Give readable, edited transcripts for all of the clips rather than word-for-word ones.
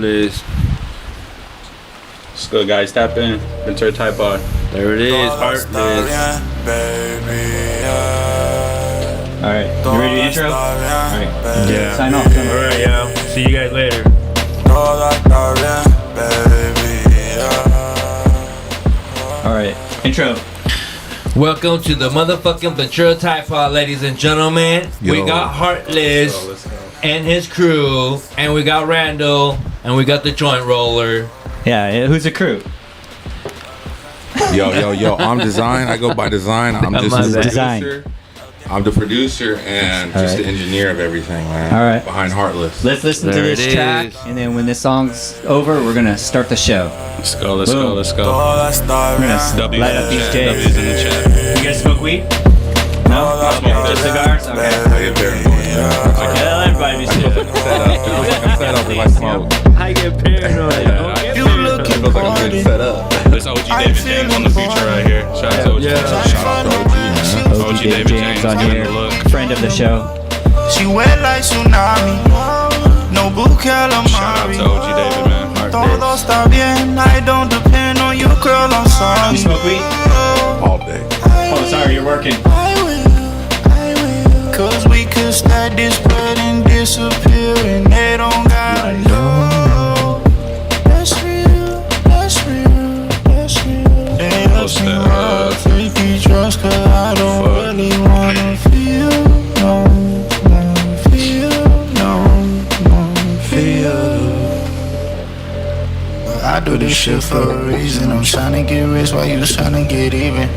Heartless. Let's go, guys. Tap in. Ventura type bar. There it is, Heartless. Alright, you ready to intro? Alright. Yeah. Sign off. Alright, yo. See you guys later. Alright, intro. Welcome to the motherfucking Ventura Type Pod, ladies and gentlemen. Yo. We got Heartless and his crew, and we got Randall, and we got the joint roller. Yeah, who's the crew? Yo, I'm Design. I go by Design. I'm just the Design. producer. I'm the producer and just the engineer of everything, man. All right. Behind Heartless. Let's listen to There this it track, is. and then when this song's over, we're gonna start the show. Let's go. Let's Boom. go. Let's go. We're gonna W's light up in these the chat. J's. W's in the chat. You guys smoke weed? No? Just cigars? Okay. I get paranoid, man. Okay, let everybody be still. I'm set up if I smoke. I get paranoid. It feels like I'm getting set up. There's OG David James on the future right here. Shout out to OG. Shout out to OG, man. OG David James on here, friend of the show. She wet like tsunami, no Shout out calamari. to OG David, man. Todo está bien, I don't depend on you, girl, I'm sorry. You smoke weed? All day. Oh, sorry, you're working. I will. Cause we could stack this bread and disappear, and they don't gotta know. That's real, that's real, that's real. They Post ask me that, why I take these drugs, cause I don't really wanna feel, no, feel. I do this shit for a reason. I'm tryna get rich while you tryna get even.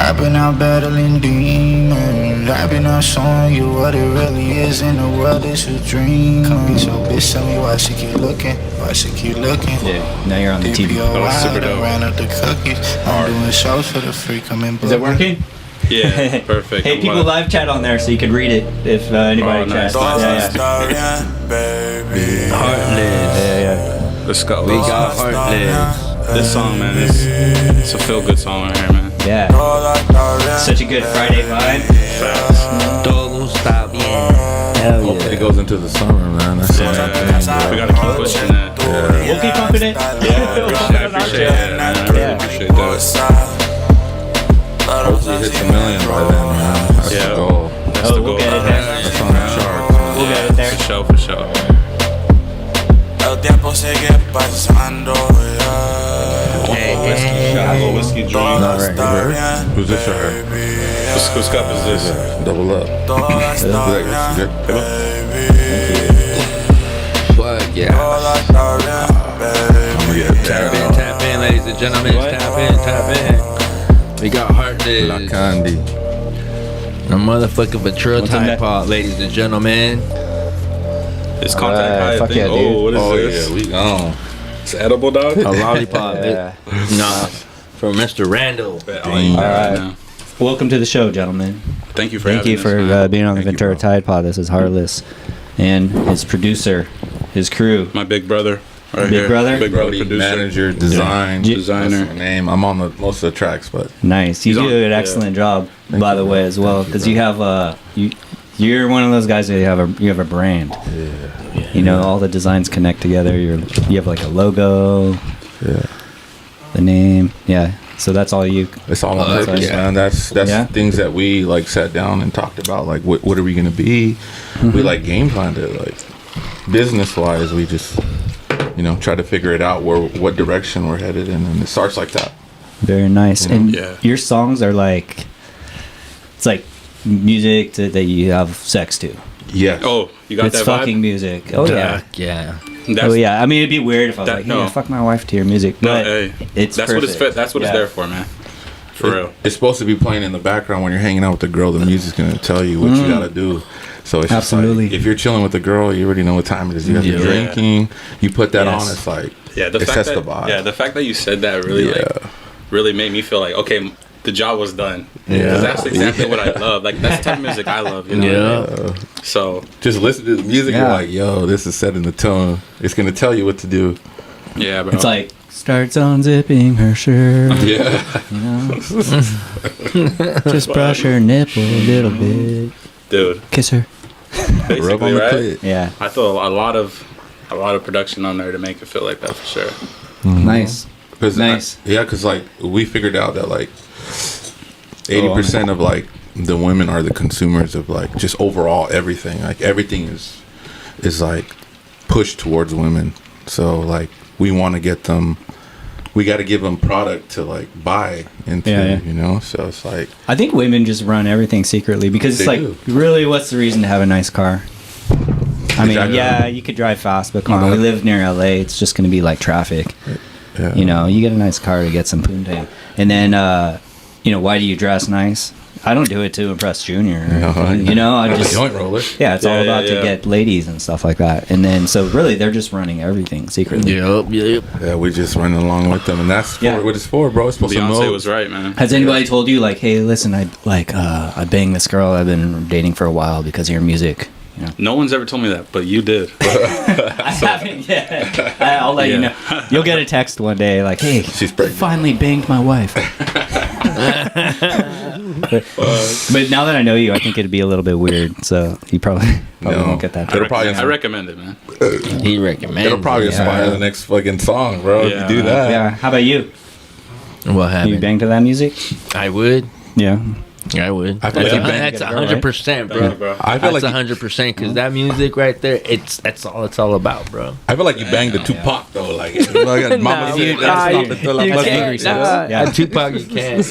I've been out battling demons. I've been out showing you what it really is in the world. It's a dream. Come be so bitch, tell me why she keep looking. Why she keep looking. Yeah, now you're on the TV. That was super dope. Ran up the cookies. I'm doing shows for the free. Come in. Is it working? Yeah, perfect. Hey, people live chat on there so you can read it if anybody nice, chats. nice. Yeah. Heartless. Yeah. Let's go. We got Heartless. This song, man, it's a feel-good song right here, man. Yeah. Such a good Friday vibe. Todo está bien. Hell Hopefully it yeah. goes into the summer, man. That's all I'm saying. We gotta keep pushing that. We'll keep pumping it. I appreciate that, man. I really appreciate that. Hopefully it hits a million by then, man. That's the goal. That's the we'll goal. get it there. That's on the chart. We'll get it there. For sure, for sure. El tiempo sigue pasando, Hey, A little whiskey drink. Not right here. Who's this right here? Whose cup is this? Double up. Fuck yeah. I'm gonna get Tap in, ladies and gentlemen. Tap in. We got La Heartless. Candy. The motherfucking Ventura What's in Type that? Pod, ladies and gentlemen. It's contact Alright, high, I fuck think. yeah, dude. Oh, what is Oh this? yeah, we gone. It's edible, dog? A lollipop. Yeah. Nah, from Mr. Randall. Alright. Welcome to the show, gentlemen. Thank you for Thank having you us, for man. being on the Thank you, Ventura bro. Tide Pod. This is Heartless and his producer, his crew. My big brother. Right Big here. brother? Big brother Brody, producer. manager, design, Yeah. Designer. That's my name. I'm on most of the tracks, but Nice. You He's do on- an yeah. excellent job, Thank by you, the bro. way, as well, Thank you, because bro. you have you're one of those guys that you have a brand. yeah, You know, all the designs connect together. You have like a logo, yeah. the name. Yeah. So that's all you. It's all on Fuck purpose, yeah. man. That's Yeah. things that we like sat down and talked about. Like, what are we gonna be? We like game planned it. Like, business wise, we just try to figure it out what direction we're headed in, and it starts like that. Very nice. And Yeah. your songs are like, it's like music that you have sex to. Yes. Oh, you got It's that fucking vibe? music. Oh yeah. Fuck yeah. That's, Oh yeah. I mean, it'd be weird if I was That- like, no. yeah, fuck my wife to your music, No, but hey, it's that's what it's perfect. That's what it's Yeah. there for, man. For real. It's supposed to be playing in the background when you're hanging out with the girl. The music's gonna tell you what you gotta do. So it's Absolutely. just like, if you're chilling with the girl, you already know what time it is. You guys Yeah. are drinking. You put that Yes. on. It's like Yeah, the it fact sets that the vibe. the fact that you said that really made me feel like, okay, the job was done. Yeah. 'Cause that's exactly what I love. Like, that's the type of music I love, you know? Yeah. So, Just listen to the music. Yeah. You're like, yo, this is setting the tone. It's gonna tell you what to do. yeah, bro. It's like starts unzipping her shirt. Yeah. You know, just brush her nipple a little bit, dude, kiss her. basically, Rub on the right? clit. Yeah. I feel a lot of a lot of production on there to make it feel like that for sure. Nice. Nice. Because like we figured out that like 80% of like the women are the consumers of like just overall everything. Like everything is like pushed towards women. So like we want to get them. We got to give them product to like buy into, you know. So it's like I think women just run everything secretly because it's like really, what's the reason to have a nice car? I mean, yeah, you could drive fast, but come on, we live near LA. It's just going to be like traffic. Yeah. You know, you get a nice car to get some poontang. And then, you know, why do you dress nice? I don't do it to impress Junior. You know, I just joint roller. Yeah, it's all about to get ladies and stuff like that. And then, so really, they're just running everything secretly. Yep. Yeah, we just running along with them, and that's what it's for, bro. It's supposed to Beyonce was right, man. Has anybody told you like, hey, listen, I banged this girl I've been dating for a while because of your music? You know? No one's ever told me that, but you did. I haven't yet. I'll let you know. You'll get a text one day like, hey, she's pregnant. Finally banged my wife. But now that I know you, I think it'd be a little bit weird. So you probably won't get that. I recommend it, man. He recommends. It'll probably inspire the next fucking song, bro. If you do that. Yeah. How about you? What happened? You bang to that music? I would. Yeah. I would. I feel like that's 100%, bro. I feel that's like 100% because that music right there, that's all it's all about, bro. I feel like you banged the Tupac though, like Mama you said, Tupac, you can't.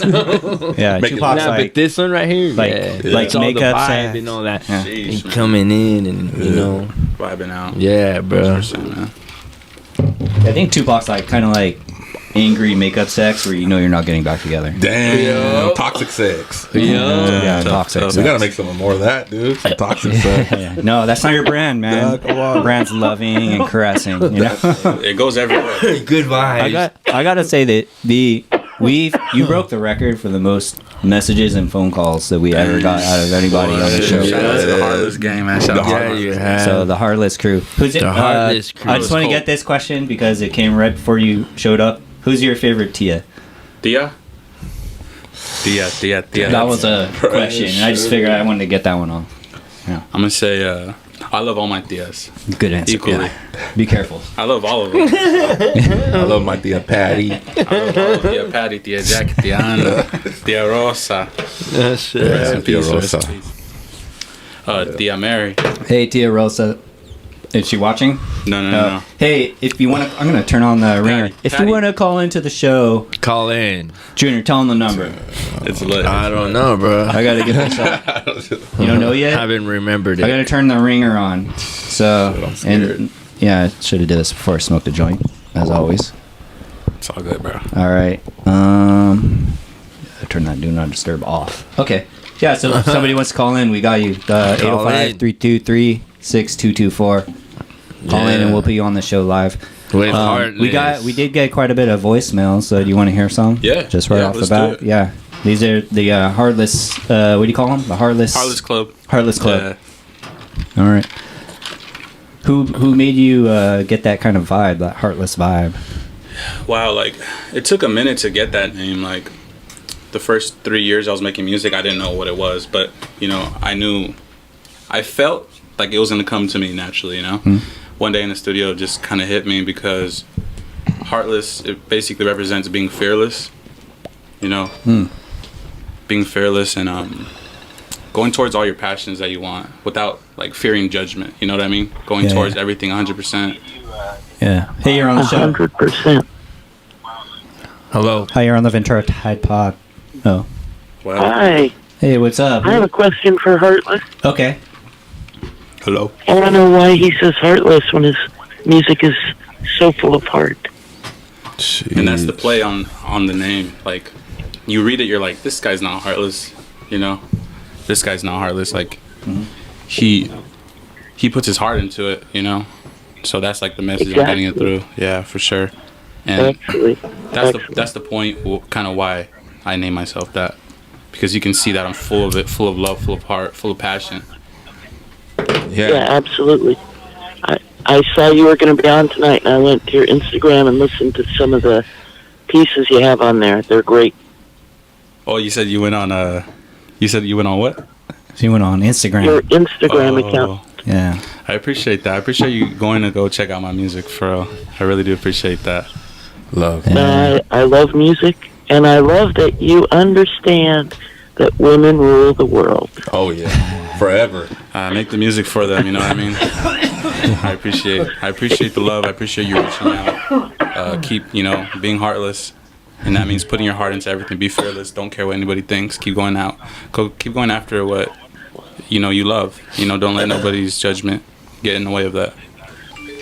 Yeah, Tupac's but this one right here, like it's all the makeup vibe and all that. He coming in and you know, vibing out. Yeah, bro. I think Tupac's like kind of like angry makeup sex where you know you're not getting back together. Damn, toxic sex. Yeah, toxic sex. We gotta make some more of that, dude. Some toxic sex. No, that's not your brand, man. The brand's loving and caressing. You know, it goes everywhere. Good vibes. I gotta say that you broke the record for the most messages and phone calls that we ever got out of anybody on the show. Shout out to the Heartless gang, man. So the Heartless crew. Who's it? The Heartless crew. I just want to get this question because it came right before you showed up. Who's your favorite Tia? Tia. That was a question, and I just figured I wanted to get that one off. Yeah. I'm gonna say I love all my tias. Good answer. Equally. Yeah. Be careful. I love all of them. I love my Tia Patty. I love all of Tia Patty, Tia Jack, Tia Ana, Tia Rosa. That's it. Rest in Tia peace, Rosa. rest in peace. Tia Mary. Hey, Tia Rosa. Is she watching? No. Hey, if you want to, I'm going to turn on the ringer. If you want to call into the show, call in. Junior, tell them the number. It's lit. I don't know, bro. I got to get this up. You don't know yet? I haven't remembered it. I got to turn the ringer on. So, and yeah, I should have did this before I smoked a joint, as always. It's all good, bro. All right. Turn that do not disturb off. Okay. Yeah, so if somebody wants to call in, we got you. 805-323-6224. Call in and we'll put you on the show live. We did get quite a bit of voicemail, so do you want to hear some? Yeah. Just right off the bat? Yeah. These are the Heartless, what do you call them? The Heartless Club. Heartless Club. Yeah. All right. Who made you get that kind of vibe, that Heartless vibe? Wow, like, it took a minute to get that name. Like, the first 3 years I was making music, I didn't know what it was, but, you know, I felt like it was going to come to me naturally, you know? One day in the studio, it just kind of hit me because Heartless, it basically represents being fearless, you know? Being fearless and going towards all your passions that you want without, like, fearing judgment, you know what I mean? Going towards everything 100%. Yeah. Hey, you're on the show. 100%. Hello. Hi, you're on the Ventura Tide Pod. Oh. Well, Hi. Hey, what's up? I have a question for Heartless. Okay. hello. I want to know why he says Heartless when his music is so full of heart. Jeez. And that's the play on the name. Like, you read it, you're like, this guy's not heartless, you know? This guy's not heartless. Like, he puts his heart into it, you know? So that's like the message I'm getting it through. Yeah, for sure. And that's the point, kind of why I name myself that. Because you can see that I'm full of it, full of love, full of heart, full of passion. Yeah, absolutely. I saw you were going to be on tonight, and I went to your Instagram and listened to some of the pieces you have on there. They're great. Oh, you said you went on you said you went on what? So you went on Instagram. Your Instagram account. Yeah. I appreciate that. I appreciate you going to go check out my music, for real. I really do appreciate that. Love. I love music, and I love that you understand that women rule the world. Oh yeah, forever. I make the music for them, you know what I mean? I appreciate the love. I appreciate you reaching out. Keep, being heartless. And that means putting your heart into everything. Be fearless. Don't care what anybody thinks. Keep going out. Keep going after what, you love. Don't let nobody's judgment get in the way of that.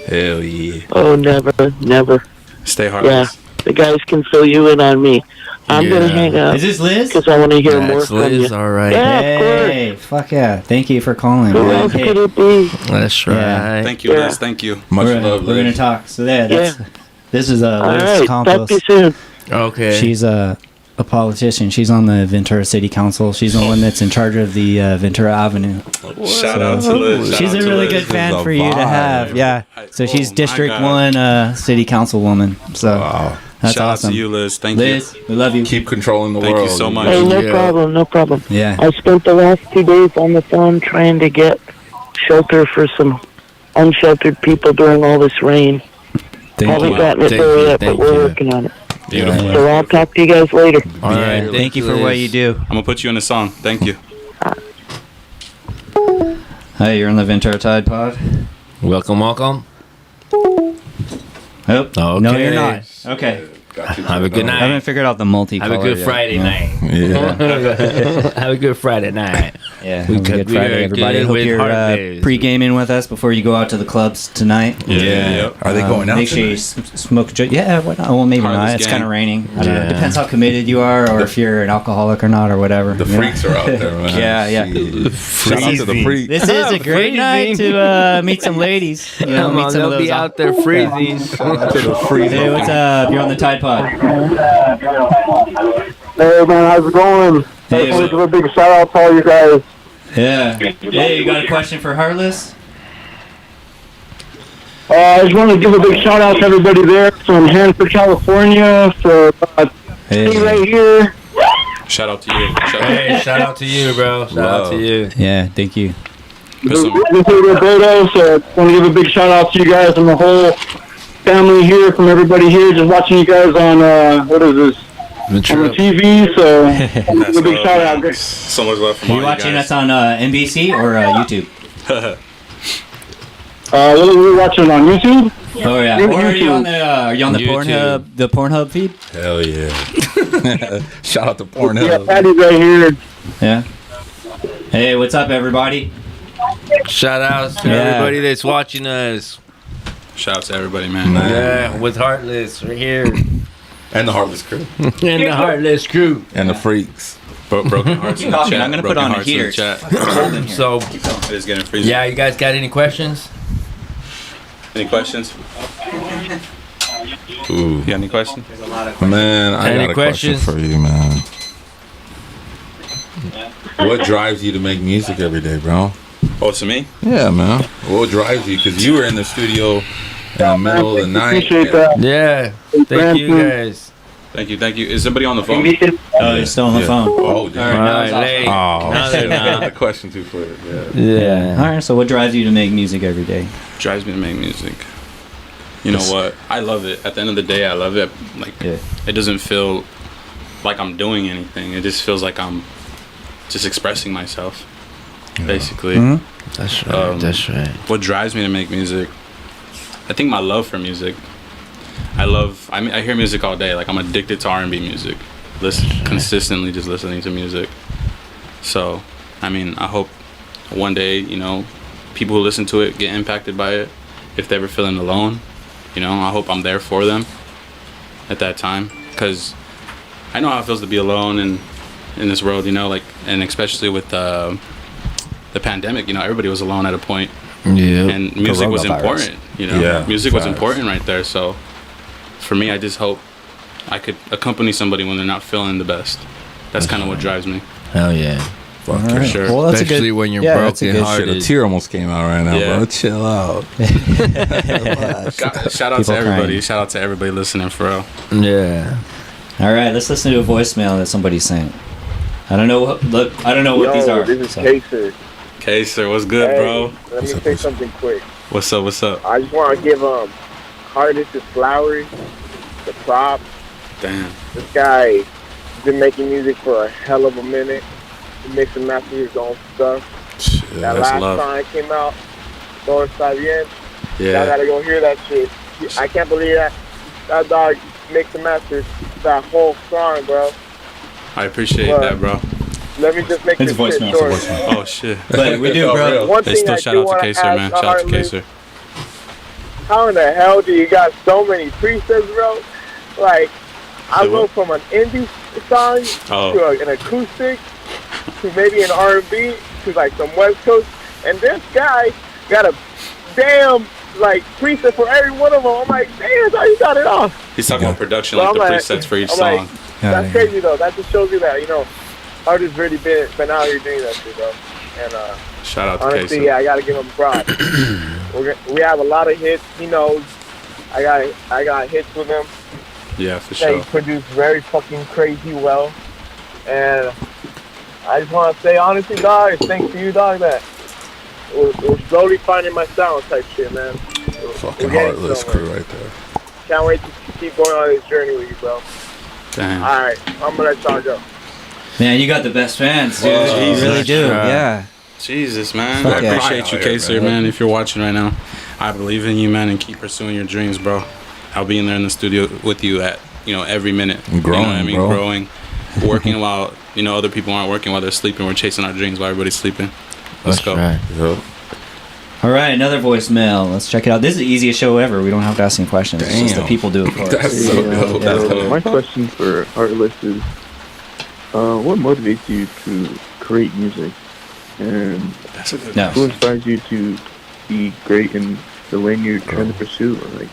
Hell yeah. Oh, never. Stay heartless. Yeah, the guys can fill you in on me. I'm going to hang up. Is this Liz? Because I want to hear more from Liz, you. all right. Yeah, Hey, fuck yeah. Thank you for calling. Who else could it be? That's right. Yeah. Thank you, Liz. Thank you. Much We're love. going to Liz. talk. So this is All Liz right, Campos. talk to you soon. Okay. She's a politician. She's on the Ventura City Council. She's the one that's in charge of the Ventura Avenue. Shout out to Liz. She's a really good fan This is for a you to vibe. have. Yeah. So she's my District God. 1 City Councilwoman. So Wow. that's Shout awesome. out to you, Liz. Thank Liz, we love you. Keep controlling the Thank world. you so much. Hey, no Yeah. problem. Yeah. I spent the last 2 days on the phone trying to get shelter for some unsheltered people during all this rain. Haven't gotten it Thank there you, yet, but thank we're you. working on it. Beautiful. Yeah. So I'll talk to you guys later. All right. Yeah, thank you for what you do. I'm going to put you in a song. Thank you. Hey, you're on the Ventura Tide Pod. Welcome. Oh, no, Okay. you're not. Okay. Have a good I haven't night. figured out the multicolor Have a good yet. Friday Yeah. night. Yeah. Have a good Friday night. Yeah, We have a could good be Friday, good everybody. Hope with you're Heartlays. pre-gaming with us before you go out to the clubs tonight. Yeah. Are they going out? Make sure you smoke a joint. Yeah, why not? Well, maybe Heartless not. It's gang. kind of raining. I don't know. Yeah. Depends how committed you are, or if you're an alcoholic or not, or whatever. The you know? freaks are out there, man. Yeah. Shit. Shout out to the freaks. This is a great night to meet some ladies. You know, Come meet on, some of they'll those. be out there freezing. Hey, what's up? You're on the Tide Pod. Hey man, how's it going? Hey, I want to give a big shout out to all you guys. Yeah. Hey, you got a question for Heartless? I just want to give a big shout out to everybody there from Hanford, California, for being right here. Shout out to you. Hey, shout out to you, bro. Shout out to you. Yeah, thank you. This is Roberto, so I want to give a big shout out to you guys and the whole family here, from everybody here, just watching you guys on, what is this? On the TV, so give a big shout out. So much love from Are all you watching guys. us on NBC or YouTube? We're watching it on YouTube. Oh yeah. Or are you on the YouTube. Pornhub feed? Hell yeah. Shout out to Yeah, Pornhub. Patty's right here. Yeah. Hey, what's up, everybody? Shout out to Yeah. everybody that's watching us. Shout out to everybody, man. Yeah, with Heartless, we're here. And the Heartless crew. And the Heartless crew. And the freaks. Broken hearts in the talking. chat. I'm gonna put Broken on a hearts in the heater. chat. So, It is getting freezing. yeah, you guys got any questions? Any questions? Ooh. You got any questions? Man, I Any got a question questions? for you, man. What drives you to make music every day, bro? Oh, to me? Yeah, man. What drives you? Because you were in the studio in the middle of the night. Appreciate that. Yeah. Thank you guys. Thank you. Is somebody on the phone? Oh, you're still on the Yeah. phone. Oh, dude. All right, All now right, it's off. late. Oh, Now they're not. the question too quick. Yeah. Yeah. All right. So, what drives you to make music every day? Drives me to make music. You know what? I love it. At the end of the day, I love it. Like, Yeah. it doesn't feel like I'm doing anything. It just feels like I'm just expressing myself, basically. Mhm. That's right. That's right. What drives me to make music? I think my love for music. I hear music all day. Like, I'm addicted to R&B music. Consistently just listening to music. So, I mean, I hope one day, people who listen to it get impacted by it. If they're ever feeling alone, I hope I'm there for them at that time. Because I know how it feels to be alone in this world, and especially with the pandemic, everybody was alone at a point. Yeah. And music was Coronavirus. important, Yeah, music was facts. important right there. So for me, I just hope I could accompany somebody when they're not feeling the best. That's kind of what drives me. Hell yeah. Fuck All yeah. right. sure. Well, that's Especially a good, when you're yeah, that's a broken good hearted. Shit, a tear almost came out right now, Yeah. bro. Chill out. Shout out People to everybody. crying. Shout out to everybody listening for real. Yeah. All right, let's listen to a voicemail that somebody sent. I don't know what. Look, I don't know what these are. This is so. Kaser. Hey, sir, what's good, bro? Let me say something quick. What's up? What's up? I just want to give Hardest his flowers, the props. Damn. This guy been making music for a hell of a minute. He makes and masters his own stuff. Shit, that that's last love. song that came out, Todo Está Bien. Yeah. I gotta go hear that shit. I can't believe that dog makes and masters that whole song, bro. I appreciate that, bro. Let me just make this shit short. Oh shit. But we do, bro. One They thing still I shout do out to wanna K-Sir, ask man. Shout out to Heartless, K-Sir. how in the hell do you got so many presets, bro? Like, I go from an indie song to an acoustic to maybe an R&B to like some West Coast, and this guy got a damn like preset for every one of them. I'm like, damn, how you got it all? He's talking about production, Well, like the I'm presets for each I'm song. like, that's crazy though. That just shows you that, you know, artists really been out here doing that shit, bro. And shout out to honestly, K-Sir. yeah, I gotta give him props. We have a lot of hits. He knows. I got hits with him. Yeah, for That sure. he produced very fucking crazy well. And I just want to say, honestly, dog, it's thanks to you, dog, that we're slowly finding my sound type shit, man. Fucking Heartless crew right there. Can't wait to keep going on this journey with you, bro. Damn. All right, I'm gonna let y'all go. Man, you got the best fans, dude. Whoa, you really Jesus do. Christ. Yeah. Jesus, man. Fuck I yeah. appreciate you, K-Sir, man. If you're watching right now, I believe in you, man, and keep pursuing your dreams, bro. I'll be in there in the studio with you at, every minute. And growing, you know what I mean? bro. Growing, working while, other people aren't working while they're sleeping. We're chasing our dreams while everybody's sleeping. Let's go. Right. Yep. All right, another voicemail. Let's check it out. This is the easiest show ever. We don't have to ask any questions. It's just the people do it for us. That's so dope. That's dope. My question for Heartless is, what motivates you to create music? And That's a good No. who inspires you to be great in the lane you're trying to pursue? Or like,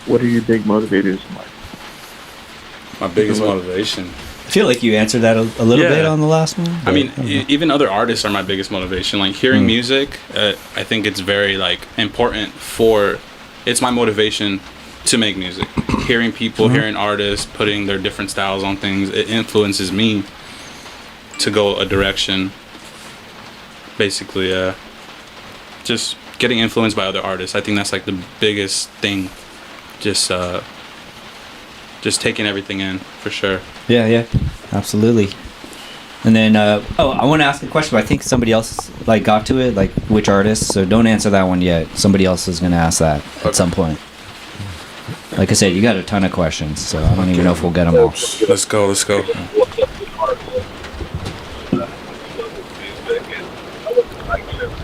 what are your big motivators in life? My biggest motivation. I feel like you answered that a little Yeah. bit on the last one. I mean, even other artists are my biggest motivation. Like hearing music, I think it's very like important it's my motivation to make music. Hearing people, hearing artists, putting their different styles on things, it influences me to go a direction. Basically, just getting influenced by other artists. I think that's like the biggest thing. Just taking everything in, for sure. Yeah, absolutely. And then, I want to ask a question, but I think somebody else got to it, like which artist. So don't answer that one yet. Somebody else is going to ask that at some point. Like I said, you got a ton of questions, so I don't even know if we'll get them all. Let's go.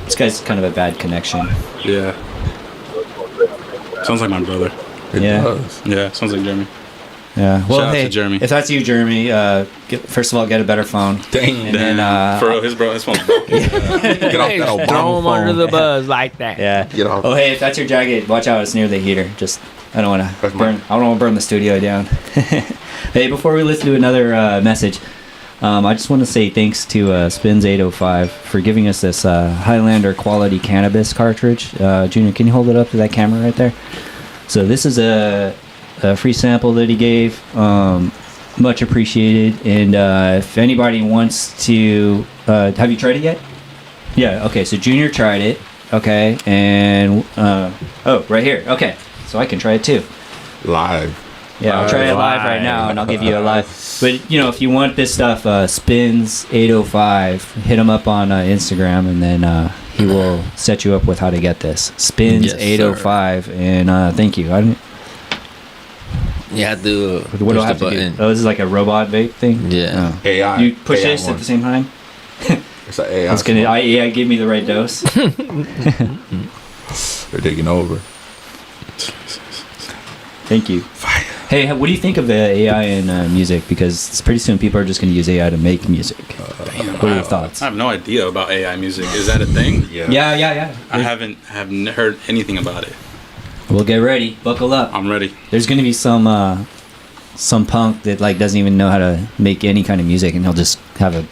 This guy's kind of a bad connection. Yeah. Sounds like my brother. It Yeah. does. Yeah, sounds like Jeremy. Yeah. Well, Shout out hey, to Jeremy. if that's you, Jeremy, first of all, get a better phone. Dang. And then, For real, his phone's broken. Get off that Obama Throw him phone. under the bus like that. Yeah. Get off. Oh, hey, if that's your jacket, watch out. It's near the heater. Just, I don't want to That's burn. mine. I don't want to burn the studio down. Hey, before we listen to another message, I just want to say thanks to Spins 805 for giving us this Highlander quality cannabis cartridge. Junior, can you hold it up to that camera right there? So this is a free sample that he gave. Much appreciated. And if anybody wants to, have you tried it yet? Yeah. Okay. So Junior tried it. Okay. And right here. Okay. So I can try it too. Live. Yeah, I'll try it live right now, and I'll give you a live. But if you want this stuff, Spins 805, hit him up on Instagram, and then he will set you up with how to get this. Spins 805, and thank you. You have to What do I have to do? Oh, this is like a robot vape thing. Yeah. Oh. AI. You push AI this one. at the same time. It's an AI. That's gonna. AI give me the right dose. They're taking over. Thank you. Hey, what do you think of AI in music? Because pretty soon people are just going to use AI to make music. What are your thoughts? I have no idea about AI music. Is that a thing? Yeah. I haven't heard anything about it. Well, get ready. Buckle up. I'm ready. There's going to be some punk that doesn't even know how to make any kind of music, and he'll just have a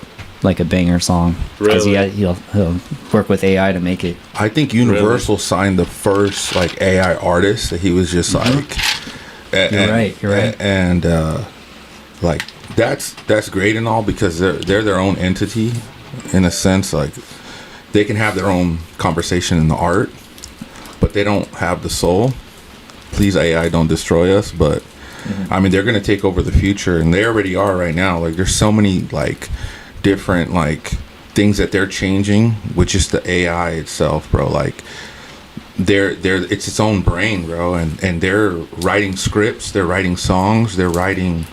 banger song. Really? He'll work with AI to make it. I think Universal signed the first AI artist that he was just You're right. And that's great and all because they're their own entity in a sense. they can have their own conversation in the art, but they don't have the soul. Please, AI, don't destroy us. But I mean, they're going to take over the future, and they already are right now. Like, there's so many like different like things that they're changing with just the AI itself, bro. Like, it's its own brain, bro, and they're writing scripts, they're writing songs, they're writing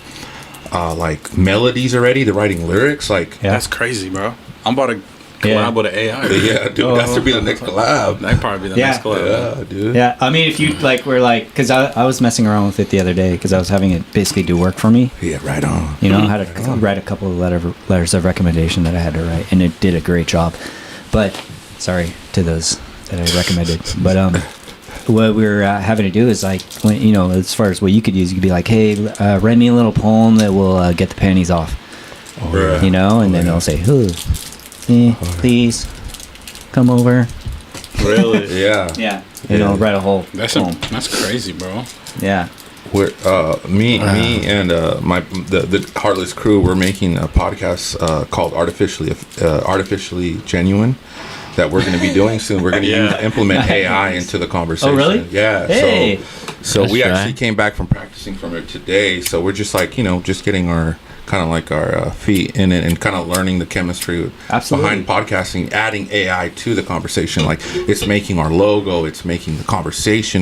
like melodies already, they're writing lyrics. Like, that's crazy, bro. I'm about to collab with an AI. Yeah, dude, that should be the next collab. That could probably be the next collab. Yeah, dude. Yeah, I mean, if you like, we're like, because I was messing around with it the other day because I was having it basically do work for me. Yeah, right on. You know, I had to write a couple of letters of recommendation that I had to write, and it did a great job. But sorry to those that I recommended. But what we were having to do is like, when, you know, as far as what you could use, you could be like, hey, write me a little poem that will get the panties off. Right. You know, and then they'll say, please come over. Really? Yeah. Yeah. And I'll write a whole poem. That's crazy, bro. Yeah. We're me and the Heartless crew, we're making a podcast called Artificially Genuine that we're going to be doing soon. We're going to implement AI into the conversation. Oh, really? Yeah. Hey. So we actually came back from practicing from it today. So we're just like, you know, just getting our kind of like our feet in it and kind of learning the chemistry behind podcasting, adding AI to the conversation. Like, it's making our logo, it's making the conversation,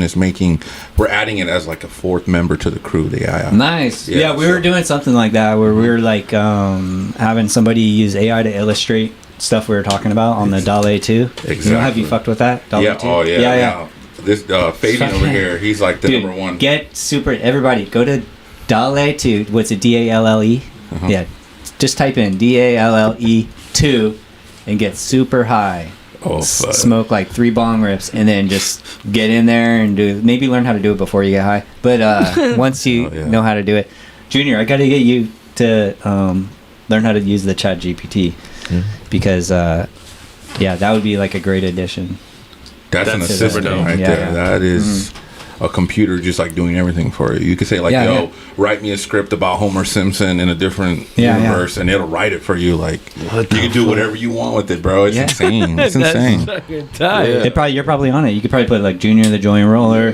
we're adding it as like a fourth member to the crew, the AI. Nice. Yeah, we were doing something like that where we were like having somebody use AI to illustrate stuff we were talking about on the DALL-E 2. Exactly. You know, have you fucked with that? DALL-E 2? Oh yeah. Yeah. This Fabian over here, he's like the number one. Everybody, go to DALL-E 2. What's it, DALLE? Yeah, just type in DALLE 2 and get super high. Smoke like 3 bong rips and then just get in there and maybe learn how to do it before you get high. But once you know how to do it, Junior, I got to get you to learn how to use the Chat GPT because that would be like a great addition. That's an assistant right there. That is a computer just like doing everything for you. You could say like, write me a script about Homer Simpson in a different universe, and it'll write it for you. Like, you can do whatever you want with it, bro. It's insane. It's insane. You're probably on it. You could probably put like Junior the Joint Roller,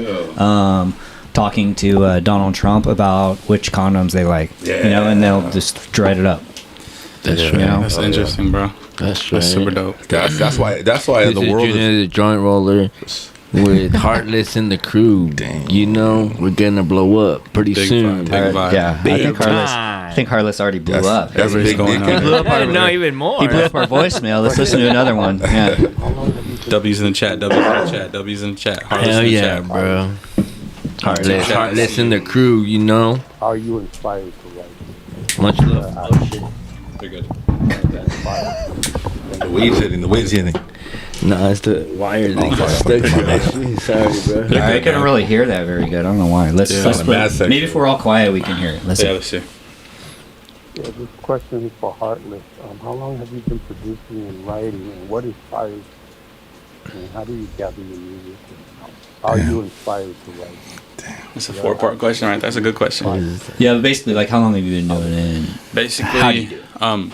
talking to Donald Trump about which condoms they like. You know, and they'll just write it up. That's true. You know? That's interesting, bro. That's super dope. That's why the world is the Joint Roller. With Heartless and the crew, you know, we're gonna blow up pretty soon. Big vibe. Yeah, I think Heartless already blew up. That's big going on. He blew up even more. He blew up our voicemail. Let's listen to another one. Yeah. W's in the chat. W's in the chat. W's in the chat. Heartless Hell yeah, bro. Heartless and the crew, you know. How are you inspired to write? Much love. They're good. The waves hitting. No, it's the wire that got stuck. Sorry, bro. I couldn't really hear that very good. I don't know why. Let's maybe if we're all quiet, we can hear it. Let's see. Yeah, this question is for Heartless. How long have you been producing and writing, and what inspires? And how do you gather your music? How are you inspired to write? It's a 4-part question, right? That's a good question. Yeah, basically, like, how long have you been doing it? Basically, how do you do it?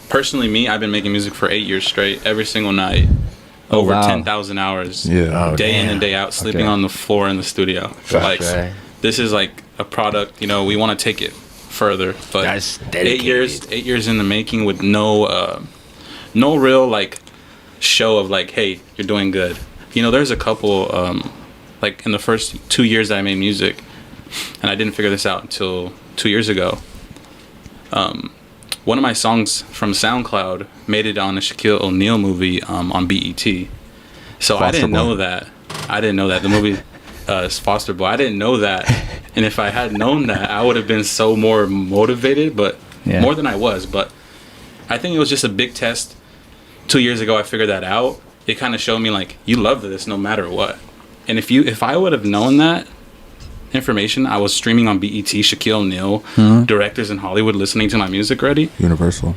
Personally, me, I've been making music for 8 years straight, every single night. Over 10,000 hours, day in and day out, sleeping on the floor in the studio. Like, this is like a product. You know, we want to take it further, but that's 8 years in the making with no real like show of like, hey, you're doing good. You know, there's a couple like in the first 2 years that I made music, and I didn't figure this out until 2 years ago. One of my songs from SoundCloud made it on a Shaquille O'Neal movie on BET. So I didn't know that. The movie is Foster Boy. I didn't know that. And if I had known that, I would have been so more motivated, but more than I was. But I think it was just a big test. 2 years ago, I figured that out. It kind of showed me, like, you love this no matter what. And if I would have known that information, I was streaming on BET, Shaquille O'Neal, directors in Hollywood listening to my music already. Universal.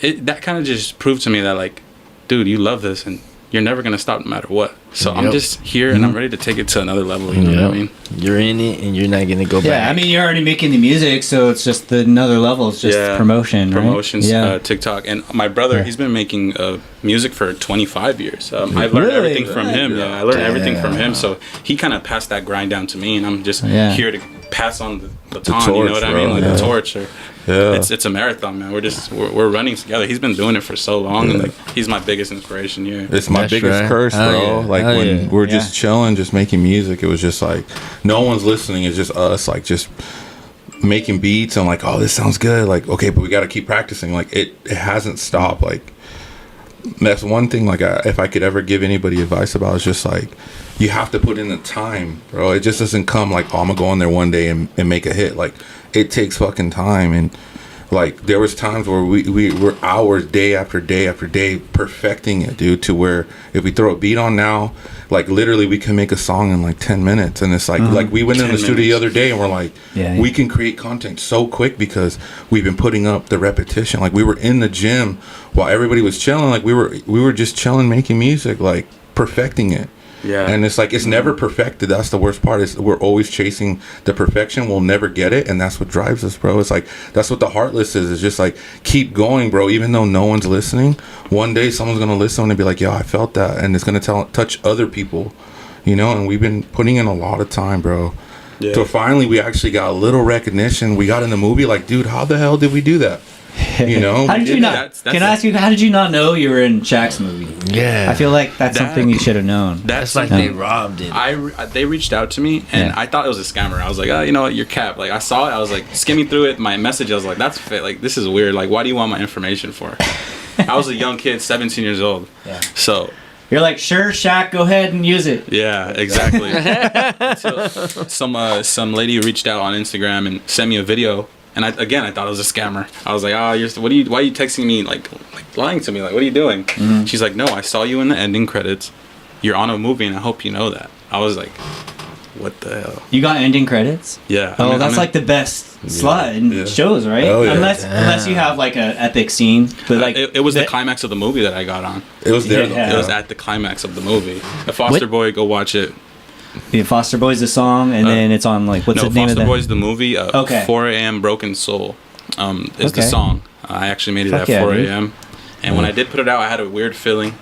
That kind of just proved to me that, like, dude, you love this and you're never gonna stop no matter what. So I'm just here and I'm ready to take it to another level. You know what I mean? You're in it and you're not gonna go back. Yeah, I mean, you're already making the music, so it's just another level. It's just promotion, right? Promotions, TikTok. And my brother, he's been making music for 25 years. I've learned everything from him. Yeah, I learned everything from him. So he kind of passed that grind down to me, and I'm just here to pass on the baton. Torch, you know what I mean? Like the torch. Or, it's a marathon, man. We're running together. He's been doing it for so long, and like he's my biggest inspiration. Yeah, it's my biggest curse, bro. Like when we're just chilling, just making music, it was just like no one's listening. It's just us, like just making beats and like, oh, this sounds good. Like, okay, but we got to keep practicing. Like it hasn't stopped. Like that's one thing. Like if I could ever give anybody advice about, it's just like you have to put in the time, bro. It just doesn't come like, oh, I'm gonna go in there one day and make a hit. Like it takes fucking time. And like there was times where we were hours, day after day after day, perfecting it, dude, to where if we throw a beat on now, like literally we can make a song in like 10 minutes. And it's like like we went in the studio the other day and we're like, we can create content so quick because we've been putting up the repetition. Like we were in the gym while everybody was chilling. Like we were just chilling, making music, like perfecting it. Yeah. And it's like it's never perfected. That's the worst part, is we're always chasing the perfection. We'll never get it, and that's what drives us, bro. It's like that's what the Heartless is. It's just like keep going, bro. Even though no one's listening, one day someone's gonna listen and be like, "Yo, I felt that," and it's gonna touch other people, you know. And we've been putting in a lot of time, bro. Yeah. So finally, we actually got a little recognition. We got in the movie. Like, dude, how the hell did we do that? You know, how did you not? Can I ask you? How did you not know you were in Shaq's movie? Yeah, I feel like that's something you should have known. That's like they robbed it. They reached out to me, and I thought it was a scammer. I was like, oh, you know what, you're cap. Like I saw it, I was like skimming through it. My message, I was like, that's fit. Like this is weird. Like why do you want my information for? I was a young kid, 17 years old. Yeah. So. You're like, sure, Shaq, go ahead and use it. Yeah, exactly. So, some lady reached out on Instagram and sent me a video. And I thought it was a scammer. I was like, why are you texting me, like lying to me? Like, what are you doing? Mm-hmm. She's like, no, I saw you in the ending credits. You're on a movie, and I hope you know that. I was like, what the hell? You got ending credits? Yeah. Oh, that's like the best slot in shows, right? Oh, yeah. Unless you have like an epic scene. But like it was the climax of the movie that I got on. It was there. It was at the climax of the movie. The Foster Boy, go watch it. The Foster Boy's the song, and then it's on like what's the name of that? Foster Boy's the movie. 4 a.m. Broken Soul is the song. I actually made it at 4 a.m. And when I did put it out, I had a weird feeling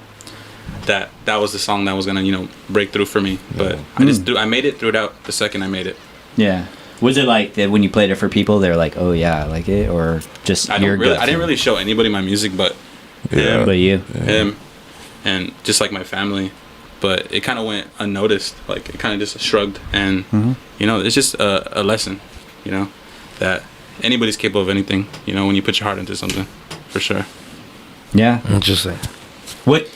that was the song that was gonna break through for me. But I made it, threw it out the second I made it. Yeah. Was it like that when you played it for people, they were like, "Oh yeah, I like it," or just I didn't really show anybody my music, but him, and just like my family. But it kind of went unnoticed. Like it kind of just shrugged, and it's just a lesson, that anybody's capable of anything. When you put your heart into something, for sure. Yeah, interesting. What?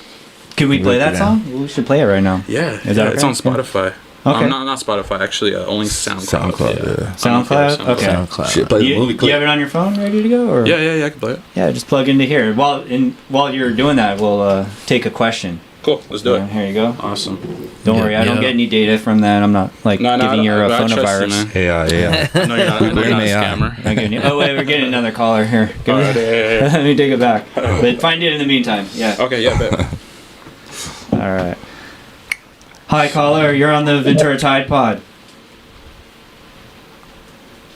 Can we play that song? We should play it right now. Yeah, it's on Spotify. Okay. Not Spotify, actually. Only SoundCloud. SoundCloud. Okay. SoundCloud. Should play the movie clip. You have it on your phone, ready to go? Or? Yeah, I can play it. Yeah, just plug into here. While you're doing that, we'll take a question. Cool, let's do it. Here you go. Awesome. Don't worry, I don't get any data from that. I'm not giving your phone a virus. Yeah. No, you're not a scammer. Oh wait, we're getting another caller here. Let me take it back. But find it in the meantime. Yeah. Okay. Yeah. Bet. All right. Hi, caller. You're on the Ventura Tide Pod.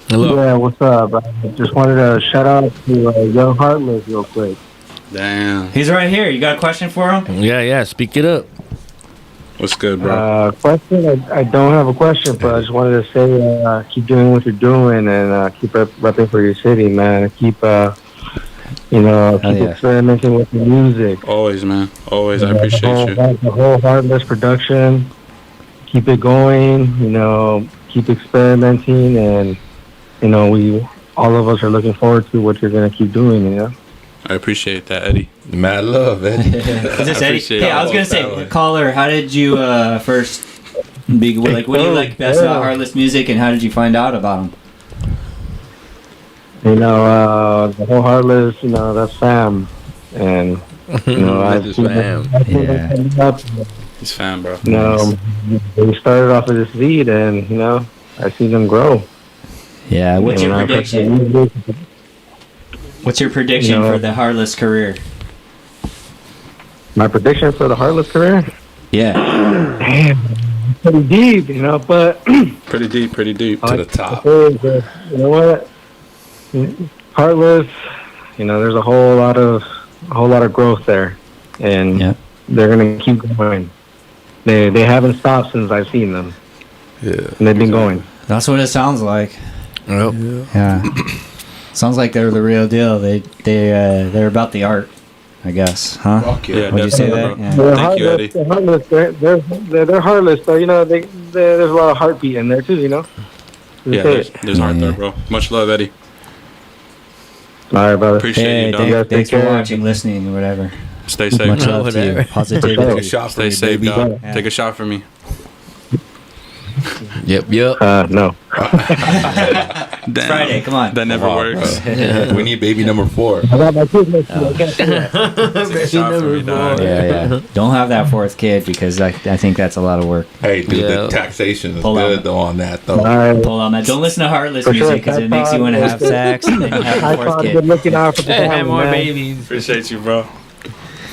Hello. Yeah, what's up? I just wanted to shout out to Young Heartless real quick. Damn. He's right here. You got a question for him? Yeah. Speak it up. What's good, bro? Question? I don't have a question, but I just wanted to say keep doing what you're doing and keep repping for your city, man. Keep experimenting with the music. Always, man. Always. I appreciate you. The whole Heartless production. Keep it going. Keep experimenting, and all of us are looking forward to what you're gonna keep doing. I appreciate that, Eddie. Mad love, Eddie. Is this Eddie? Hey, I was gonna say, caller, how did you first be like? What do you like best about Heartless music, and how did you find out about him? The whole Heartless, that's fam, and I fam. Yeah. He's fam, bro. They started off with this lead, and I see them grow. Yeah. What's your prediction? What's your prediction for the Heartless career? My prediction for the Heartless career? Yeah. Damn, pretty deep, you know, but pretty deep to the top. You know what? Heartless, you know, there's a whole lot of growth there, and they're gonna keep going. They haven't stopped since I've seen them. Yeah, and they've been going. That's what it sounds like. Yep. Yeah. Sounds like they're the real deal. They're about the art, I guess, huh? Okay. Yeah, would you say that? Yeah. Thank you, Eddie. They're heartless. They're heartless, but you know, there's a lot of heartbeat in there too. You know. Yeah, there's heart there, bro. Much love, Eddie. All right, brother. Appreciate you, dog. Thanks for watching, listening, or whatever. Stay safe. Much love to you. Positivity. Take a shot for me, safe, baby. Dog. Yeah. Take a shot for me. Yep. No. It's Friday, come on. That never works. We need baby number 4. I got my kids next to me. I can't say that. Take a shot for me, dog. Yeah. Don't have that 4th kid because I think that's a lot of work. Hey, dude, the taxation is good though on that though. Pull on that. Don't listen to Heartless music because it makes you want to have sex and then you have a 4th kid. Good looking out for the family, Have more man. babies. Appreciate you, bro.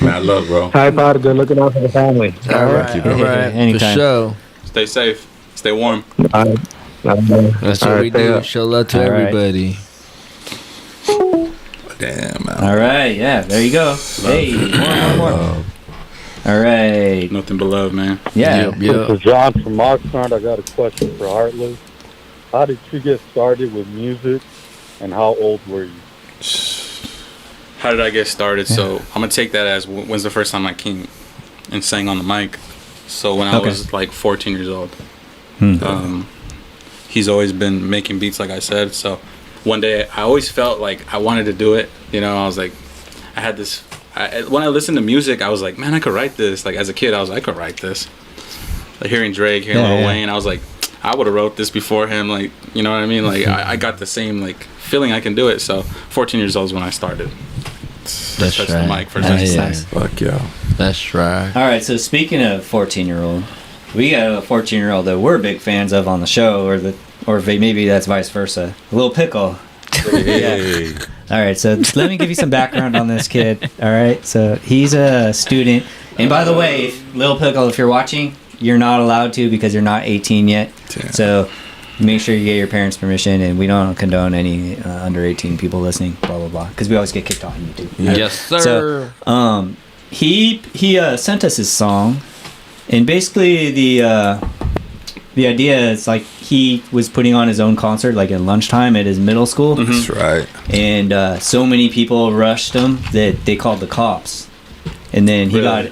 Mad love, bro. Tripod, good looking out for the family. All right. For sure. Stay safe. Stay warm. That's what we do. Show love to everybody. Damn, man. All right, yeah, there you go. Hey, more. All right. Nothing but love, man. Yeah. This is John from Oxnard. I got a question for Heartless. How did you get started with music, and how old were you? How did I get started? So I'm gonna take that as when's the first time I came and sang on the mic. So when I was like 14 years old. He's always been making beats, like I said. So one day I always felt like I wanted to do it. You know, I was like, I had this. When I listened to music, I was like, man, I could write this. Like as a kid, I was like, I could write this. Like hearing Drake, hearing Lil Wayne, I was like, I would have wrote this before him. Like, you know what I mean? Like I got the same like feeling I can do it. So 14 years old is when I started. That's right. The mic for nice. Fuck yeah. That's right. All right, so speaking of 14-year-old, we got a 14-year-old that we're big fans of on the show, or maybe that's vice versa. Lil Pickle. Hey. Yeah. All right, so let me give you some background on this kid. All right, so he's a student, and by the way, Lil Pickle, if you're watching, you're not allowed to because you're not 18 yet. Damn. So make sure you get your parents' permission, and we don't condone any under 18 people listening. Blah blah blah, because we always get kicked off YouTube. Yes, sir. So, he sent us his song. And basically, the idea is like he was putting on his own concert like at lunchtime at his middle school. That's right. And so many people rushed him that they called the cops. And then he got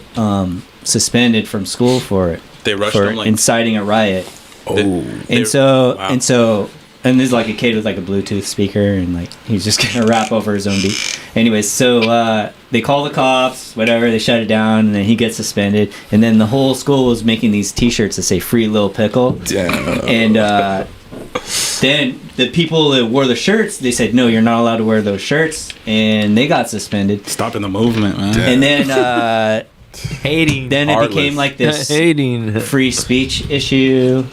suspended from school for it. They rushed for him like inciting a riot. And there's like a kid with like a Bluetooth speaker, and like he's just gonna rap over his own beat. Anyways, so they call the cops, whatever, they shut it down, and then he gets suspended. And then the whole school was making these T-shirts that say "Free Lil Pickle." Damn. And then the people that wore the shirts, they said, "No, you're not allowed to wear those shirts," and they got suspended. Stopping the movement, man. And then hating. Then it became like this free speech issue.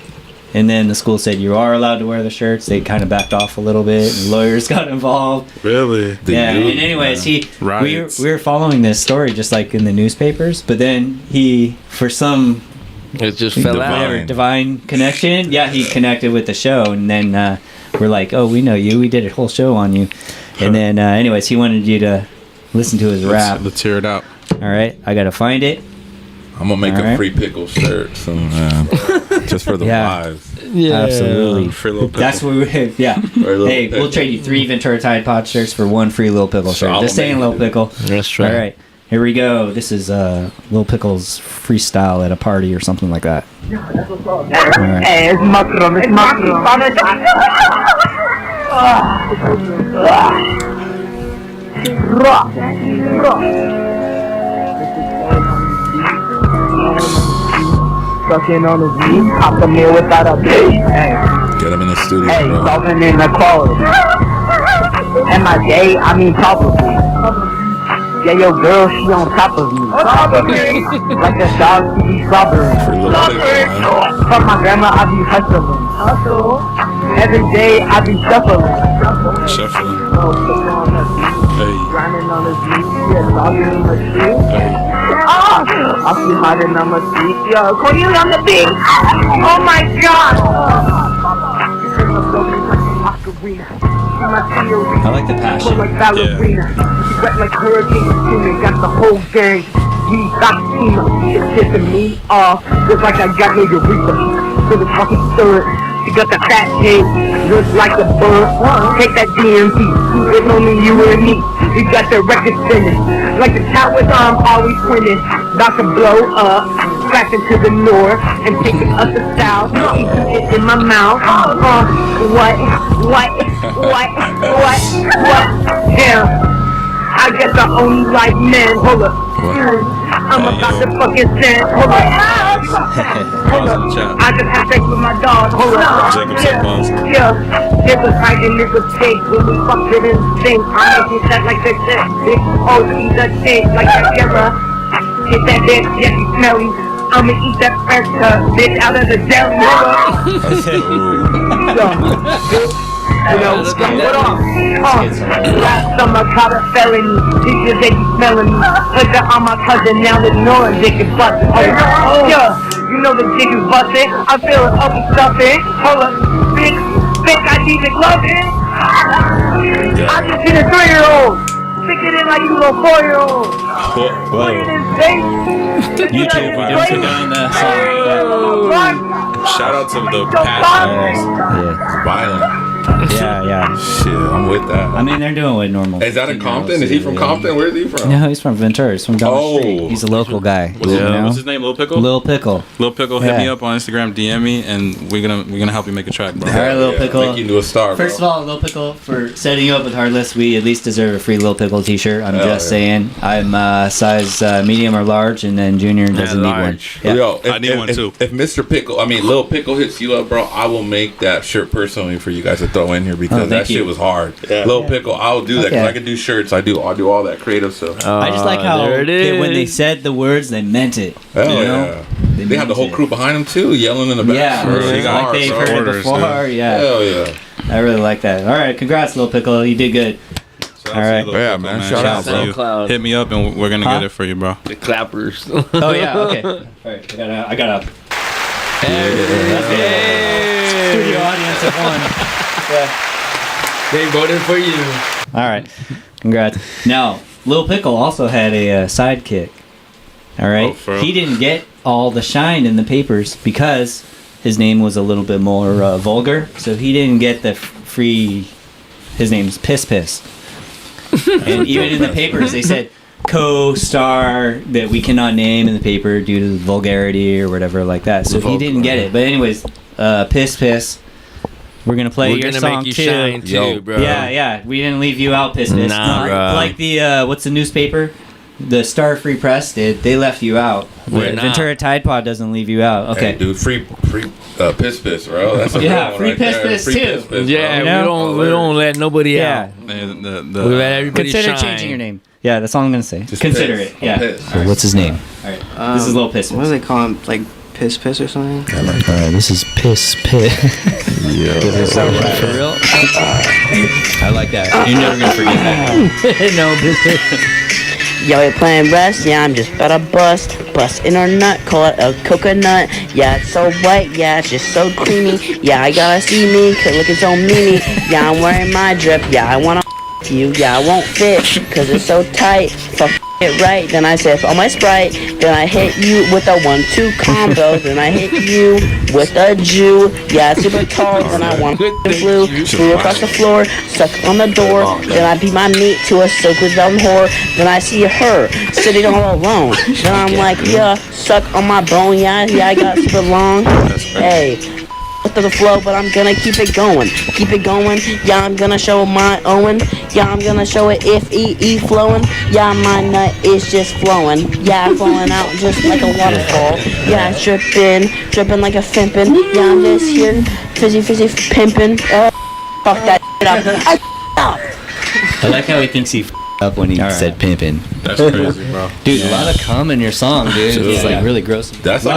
And then the school said you are allowed to wear the shirts. They kind of backed off a little bit, and lawyers got involved. Really? And anyways, we were following this story just like in the newspapers, but then he, for some it just fell out. Divine connection. Yeah, he connected with the show, and then we're like, oh, we know you. We did a whole show on you. And then, anyways, he wanted you to listen to his rap. Let's hear it out. All right, I gotta find it. I'm gonna make a free pickle shirt soon, just for the lives. Yeah, absolutely. Free Lil Pickle. That's what we. Yeah. Hey, we'll trade you 3 Ventura Tide Pod shirts for 1 free Lil Pickle shirt. Just saying, Lil Pickle. That's right. All right, here we go. This is Lil Pickle's freestyle at a party or something like that. All right. Hey, it's mushroom. It's mushroom. Sucking on his meat, hop the meal without a bitch. Hey. Get him in the studio, hey, bro. solving inequality. And my day, I mean top of me. Yeah, your girl, she on top of me. Like a dog, she be slobbering. From my grandma, I be hustling. Every day, I be shuffling. Hey. Grinding on his knees. Yeah, talking in my shoes. I feel hot and I'm asleep. Yo, Cornelia on the beat. Oh my God. I like the passion. Like ballerina. She wet like hurricane screaming. Got the whole gang. We got Tina. It's tipping me off. Just like I got no urethra. So the fucking stir. She got the fat tape. Looks like a bird. Take that DMT. It's only you and me. We got the record spinning. Like the towers, I'm always winning. About to blow up. Crashing to the north. And taking us to south. Eating it in my mouth. What? Damn. I guess I only like men. Hold up. I'm about to fucking send. Hold up. Hold up. I just had sex with my dog. Hold up. Yeah. It was right and it was fake. When we fucked it in sync. I'm making that like this. Oh, eat that shit like that camera. Hit that bitch. Yeah, you smelly. I'ma eat that French bitch out of the deli. Hold up. You know, what off? Last summer caught a felony. Teachers, they be smelling me. Put that on my cousin, now ignoring dick and bustin'. Oh, yeah, you know the dick is bustin'. I feel it up and stuffing. Hold up, big, I need it loving. I just hit a 3-year-old. Stick it in like you little 4-year-old. Put it in space. YouTube, we don't forget on that song. Shout out to the passion. Yeah. Violent. Yeah. Shit, I'm with that. I mean, they're doing what normal. Is that in Compton? Is he from Compton? Where is he from? No, he's from Ventura. He's from down the street. He's a local guy. What's his name? Lil Pickle? Lil Pickle. Lil Pickle, hit me up on Instagram, DM me, and we're gonna help you make a track, bro. All right, Lil Pickle. Make you into a star, First of all, Lil Pickle, for setting you up with Heartless, we at least deserve a free Lil Pickle t-shirt. I'm just saying. I'm size medium or large, and then Junior doesn't need one. Yeah. Yo, I need one too. If Mr. Pickle, Lil Pickle hits you up, bro, I will make that shirt personally for you guys to throw in here because that shit was hard. Yeah. Lil Pickle, I'll do that because I can do shirts. I'll do all that creative stuff. I just like how when they said the words, they meant it. Hell yeah. They had the whole crew behind them too, yelling in the back. Yeah, like they've heard it before. Yeah. Hell yeah. I really like that. All right, congrats, Lil Pickle. You did good. All right. Yeah, man. Shout out to you. Hit me up and we're gonna get it for you, bro. The clappers. Oh yeah. Okay. All right. I got a. Hey. Studio audience of one. Yeah. They voted for you. All right. Congrats. Now, Lil Pickle also had a sidekick. All right. He didn't get all the shine in the papers because his name was a little bit more vulgar, so he didn't get the free. His name's Piss. And even in the papers, they said co-star that we cannot name in the paper due to vulgarity or whatever like that. So he didn't get it. But anyways, Piss. We're gonna play your song make you too. Shine too, bro. Yeah. We didn't leave you out, Piss. Nah, bro. Like the what's the newspaper? The Star Free Press did. They left you out. Ventura Tide Pod doesn't leave you out. Okay, hey, dude, free piss, bro. That's a free piss too. Yeah, we don't let nobody out. We let everybody consider shine. changing your name. Yeah, that's all I'm gonna say. Just consider piss. it. Yeah. Piss. So what's his name? All right. This is Lil Piss. What do they call him? Like Piss or something? All right. This is Piss. Yeah. For real? I like that. You're never gonna forget that. No, Piss. Yo, we playing Rust, yeah, I'm just about to bust in our nut, call it a coconut. Yeah, it's so white, yeah, it's just so creamy. Yeah, I gotta see me, cause looking so meanie. Yeah, I'm wearing my drip, yeah, I wanna you, yeah, I won't fit, cause it's so tight. Fuck it right, then I sip on my Sprite, then I hit you with a 1-2 combo, then I hit you with a Jew, yeah, it's super tall, then I want the flew across the floor, suck on the door, then I beat my meat to a soak with them whore, then I see her sitting all alone, then I'm like, yeah, suck on my bone, yeah, I got super long, hey. To the flow, but I'm gonna keep it going. Yeah, I'm gonna show my Owen. Yeah, I'm gonna show it if E flowing. Yeah, my nut is just flowing. Yeah, flowing out just like a waterfall. Yeah, dripping like a fimpin'. Yeah, I'm just here, fizzy pimpin'. Fuck that up. I like how he thinks he up when he said pimpin'. That's crazy, bro. Dude, a lot of cum in your song, dude. It's like really gross. That's a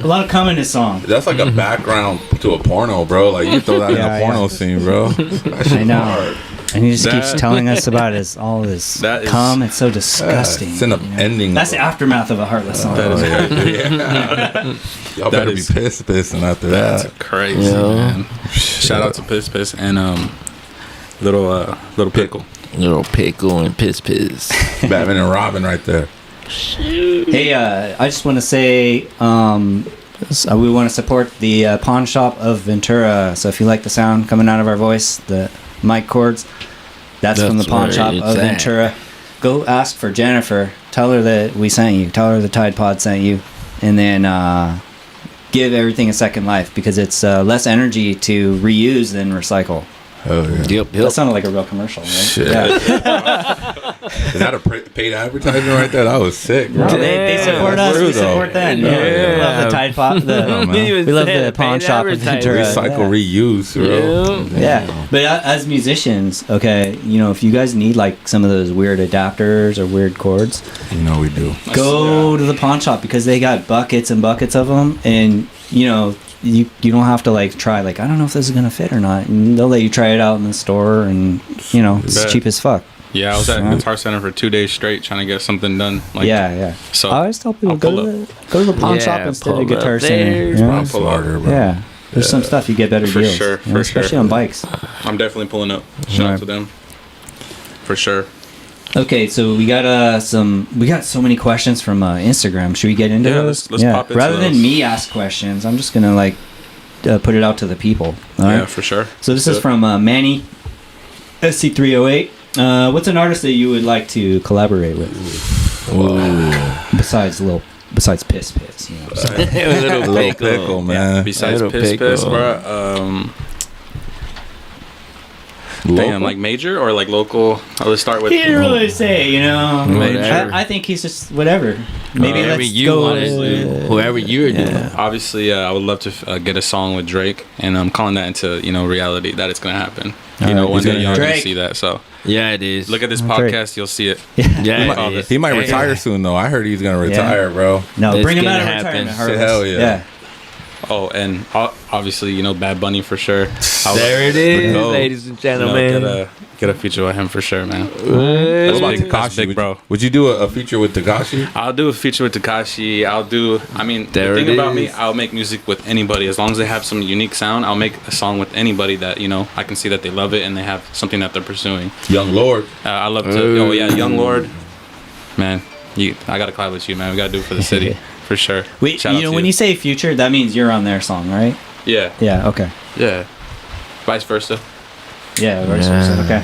lot of cum in his song. That's like a background to a porno, bro. Like you throw that in a porno scene, bro. That shit's hard. And he just keeps telling us about all this cum. It's so disgusting. It's an ending. That's the aftermath of a Heartless song. Y'all better be pissing after that. That's crazy, man. Shout out to Piss and little Pickle. Little Pickle and Piss. Batman and Robin right there. Hey, I just want to say we want to support the pawn shop of Ventura. So if you like the sound coming out of our voice, the mic cords, that's from the pawn shop of Ventura. Go ask for Jennifer. Tell her that we sent you. Tell her the Tide Pod sent you. And then give everything a second life, because it's less energy to reuse than recycle. Oh, yeah. Yep. That sounded like a real commercial, right? Shit. Yeah. Is that a paid advertisement right there? That was sick, bro. No, they support us. We support them. We love the Tide Pod. We love the pawn shop in Ventura. Recycle, reuse, bro. Yeah. But as musicians, okay, if you guys need like some of those weird adapters or weird cords, we do. Go to the pawn shop, because they got buckets and buckets of them, and you don't have to like try I don't know if this is gonna fit or not, and they'll let you try it out in the store, and it's cheap as fuck. Yeah, I was at Guitar Center for 2 days straight trying to get something done. So I always tell people go to the pawn shop instead of Guitar Center. Yeah, there's some stuff you get better for deals. Sure, especially on bikes. I'm definitely pulling up. Shout out to them for sure. Okay, so we got so many questions from Instagram. Should we get into those? Let's pop into Rather than those. me ask questions, I'm just gonna put it out to the people. All right? For sure. So this is from Manny SC308. What's an artist that you would like to collaborate with? Besides Piss. Little Pickle, man. Yeah, besides Piss, bro. Damn, like major or like local? Let's start with. He didn't really say, Major. I think he's just whatever. Maybe Whoever let's you go. want to whoever you're doing. Obviously, I would love to get a song with Drake, and I'm calling that into reality that it's gonna happen. One day y'all gonna see that. So yeah, it is. look at this podcast, you'll see it. Yeah, he might retire soon though. I heard he's gonna retire, bro. No, It's bring him out of gonna retirement. happen. Harvest. Hell yeah. Oh, and obviously, Bad Bunny for sure. There it is, ladies and gentlemen. Get a feature with him for sure, man. What about That's Tekashi? big, bro. Would you do a feature with Tekashi? I'll do a feature with Tekashi. The There thing it about me, is. I'll make music with anybody. As long as they have some unique sound, I'll make a song with anybody that, I can see that they love it and they have something that they're pursuing. Young Lord. I love to, Young Lord. Man, I got to collab with you, man. We got to do it for the city, for sure. Wait, Shout out to when you say future, that means you're on their song, right? Yeah. Yeah, okay. Yeah. Vice versa. Yeah, vice versa. Okay.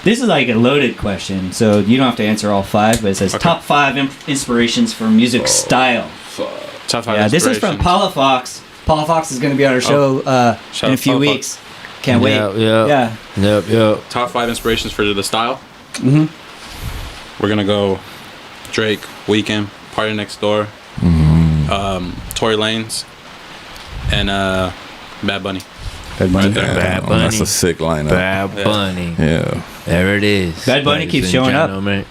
This is like a loaded question, so you don't have to answer all 5, but it says top 5 inspirations for music style. Top 5 Yeah, this is from inspirations. Paula Fox. Paula Fox is going to be on our show Shout in a out few Paula weeks. Can't wait. Yep. Top 5 inspirations for the style. Mm-hmm. We're going to go Drake, Weeknd, Party Next Door, Tory Lanez, and Bad Bunny. Bad Bunny. Right there. Bad Bunny. That's a sick lineup. Bad Bunny. Yeah. There it is. Bad Bunny ladies keeps and showing up. gentlemen.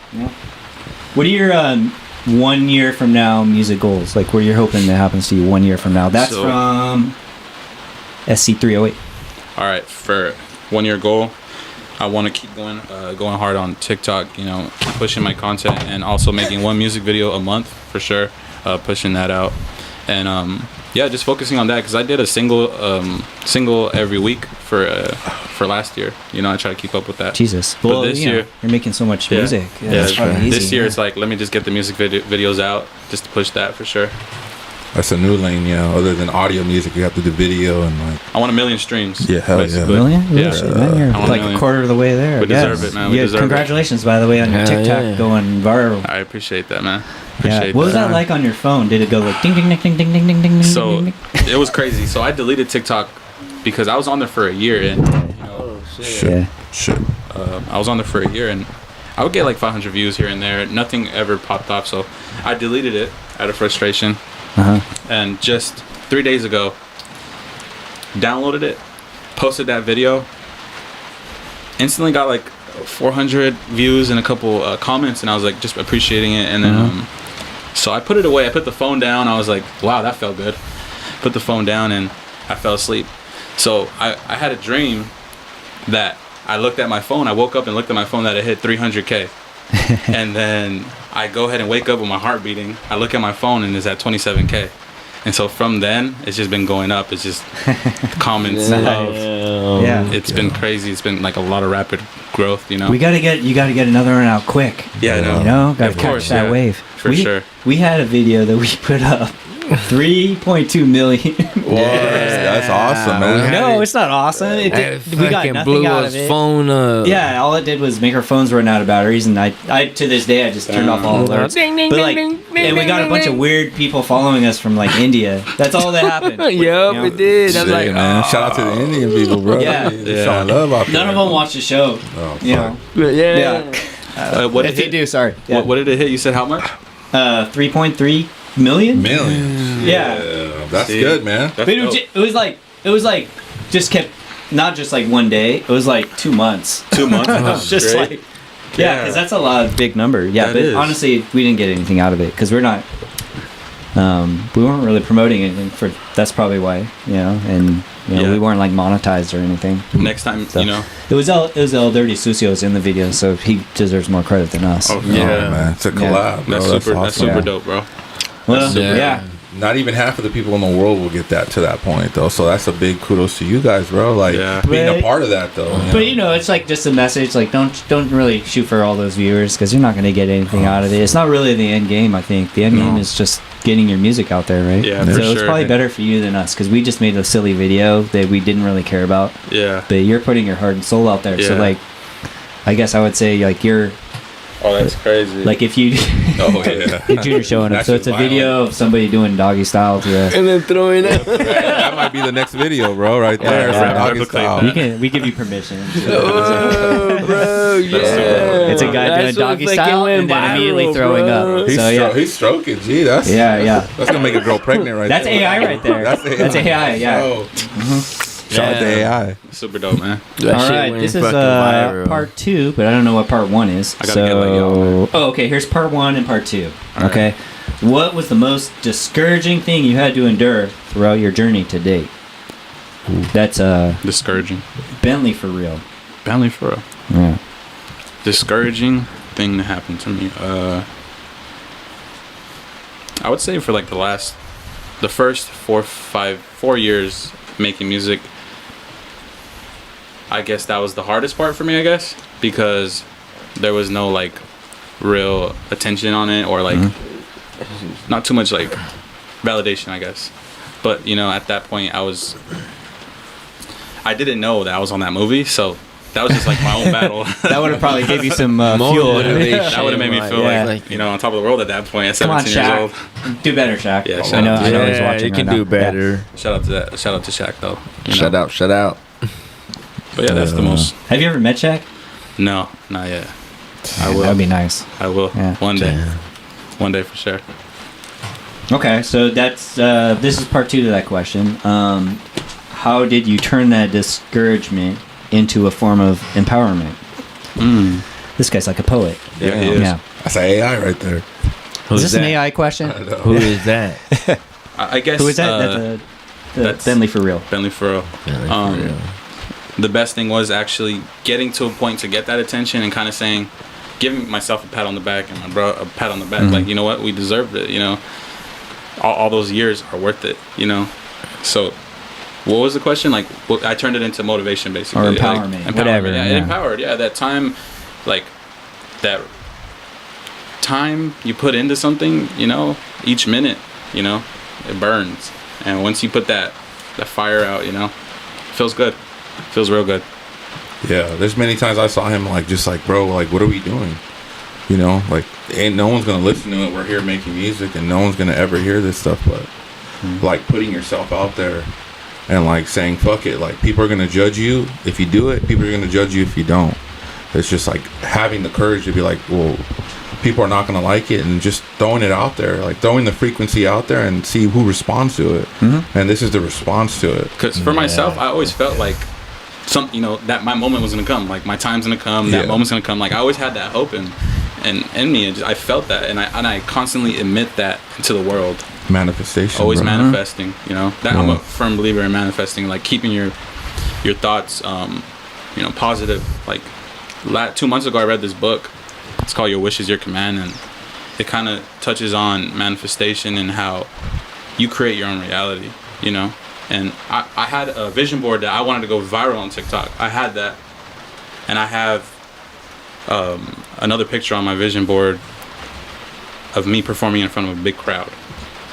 What are your 1 year from now music goals? Like, what you're hoping that happens to you 1 year from now? That's from SC308. All right, for 1 year goal, I want to keep going hard on TikTok. Keep pushing my content, and also making 1 music video a month for sure. Pushing that out, and just focusing on that, because I did a single every week for last year. I try to keep up with that. Jesus. But Well, this year, you're making so much music. this easy, year it's like, let me just get the music videos out, just to push that for sure. That's a new lane, Other than audio music, you have to do video and I want 1 million streams. Yeah, hell yeah. Million? Yeah. Shit, man, you're I want like 1 million. a quarter of the way there. We deserve it, man. We deserve it. Congratulations, by the way, on your TikTok going viral. I appreciate that, man. What was that like on your phone? Did it go like ding ding ding ding ding ding ding ding? So ding, ding? it was crazy. So I deleted TikTok because I was on there for a year, and Shit. I was on there for a year, and I would get like 500 views here and there. Nothing ever popped off, so I deleted it out of frustration. And just 3 days ago, downloaded it, posted that video, instantly got like 400 views and a couple comments, and I was like just appreciating it. And then so I put it away. I put the phone down. I was like, wow, that felt good. Put the phone down, and I fell asleep. So I had a dream that I looked at my phone. I woke up and looked at my phone that it hit 300K. And then I go ahead and wake up with my heart beating. I look at my phone and it's at 27K. And so from then, it's just been going up. It's just comments, love. Yeah. It's been crazy. It's been like a lot of rapid growth, you know? You gotta get another one out quick. Yeah, I know. You know, gotta Of catch course, that yeah. wave. For sure. We had a video that we put up. 3.2 million. That's awesome, man. No, it's not awesome. We got nothing blew out his of it. phone up. Yeah, all it did was make our phones run out of batteries, and I to this day I just turned off all alerts. And we got a bunch of weird people following us from like India. That's all that happened. Yup, it did. I'm like, man, shout out to the Indian people, bro. Yeah. They're showing love out there. None of them watched the show. Oh, you know. Yeah. What if did you do, sorry. What did it hit? You said how much? 3.3 million. Millions. Yeah. That's good, man. But it was like just kept not just like one day. It was like 2 months. 2 months. It was just Great. like because that's a lot of big number. Yeah, That but is. honestly, we didn't get anything out of it because we're not. We weren't really promoting anything for. That's probably why, and we weren't like monetized or anything. Next time, So, it was El Dirty Sucio's in the video, so he deserves more credit than us. Oh, man, it's a collab, bro. That's super awesome. dope, bro. Well, Yeah. Not even half of the people in the world will get that to that point, though. So that's a big kudos to you guys, bro. Like being a part of that, though. But it's like just a message. Like don't really shoot for all those viewers because you're not going to get anything out of it. It's not really the end game. I think the end game is just getting your music out there, right? Yeah, so for it's sure. probably better for you than us because we just made a silly video that we didn't really care about. Yeah. But you're putting your heart and soul out there. So Yeah. like, I guess I would say like you're. Oh, that's crazy. Like if you, Junior showing up. So it's a video of somebody doing doggy style to and then throwing it. That might be the next video, bro. Right there, for doggy style. We give you permission. Oh, bro, yeah. It's a guy That's doing what doggy fucking style went and then viral, immediately throwing bro. up. So He's stroking. Gee, that's that's gonna make a girl pregnant, right That's there. AI right there. That's AI. Yeah. Oh. Shout out to AI. Super dope, man. All right, this is part 2, but I don't know what part 1 is. I gotta get like y'all, man. Okay, here's part 1 and part 2. All okay, what was the most discouraging thing you had to endure throughout your journey to date? That's discouraging. Bentley for real. Bentley for real. Yeah. Discouraging thing that happened to me. I would say for like the first 4 years making music, I guess that was the hardest part for me, I guess, because there was no like real attention on it or like not too much like validation, I guess. But at that point I didn't know that I was on that movie, so that was just like my own battle. That would have probably gave you some fuel. That would have made me feel like on top of the world at that point at 17 years old. Do better, Shaq. Yeah, I know he's watching. You can right do now. better. Yeah. Shout out to that. Shout out to Shaq though. Shout out. But yeah, that's the most. Have you ever met Shaq? No, not yet. I will. That'd be nice. I will. Yeah. One day. One day for sure. Okay, so that's this is part 2 to that question. How did you turn that discouragement into a form of empowerment? This guy's like a poet. Yeah, he is. Yeah. That's an AI right there. Is this an AI question? Who is that? I guess. Who is that? That's Bentley for real. Bentley for real. The best thing was actually getting to a point to get that attention and kind of saying, giving myself a pat on the back and my bro a pat on the back. Like, you know what? We deserved it. All those years are worth it. So. What was the question? Like, I turned it into motivation, basically. Or empowerment. Like, Whatever. Yeah, it empowered. Yeah, that time, like, that time you put into something, each minute, it burns. And once you put that fire out, it feels good. It feels real good. Yeah, there's many times I saw him just like, bro, like, what are we doing? Like, ain't no one's gonna listen to it. We're here making music, and no one's gonna ever hear this stuff. But like putting yourself out there. And like saying, fuck it, like people are going to judge you if you do it. People are going to judge you if you don't. It's just like having the courage to be like, well, people are not going to like it, and just throwing it out there, like throwing the frequency out there and see who responds to it. And this is the response to it. Because for myself, I always felt like that my moment was going to come. Like my time's going to come, that moment's going to come. Like I always had that hope in me. And I felt that. And I constantly emit that into the world. Manifestation. Always manifesting, that I'm a firm believer in manifesting, like keeping your thoughts you know, positive. Like 2 months ago, I read this book. It's called Your Wish Is Your Command, and it kind of touches on manifestation and how you create your own reality, you know. And I had a vision board that I wanted to go viral on TikTok. I had that, and I have another picture on my vision board of me performing in front of a big crowd.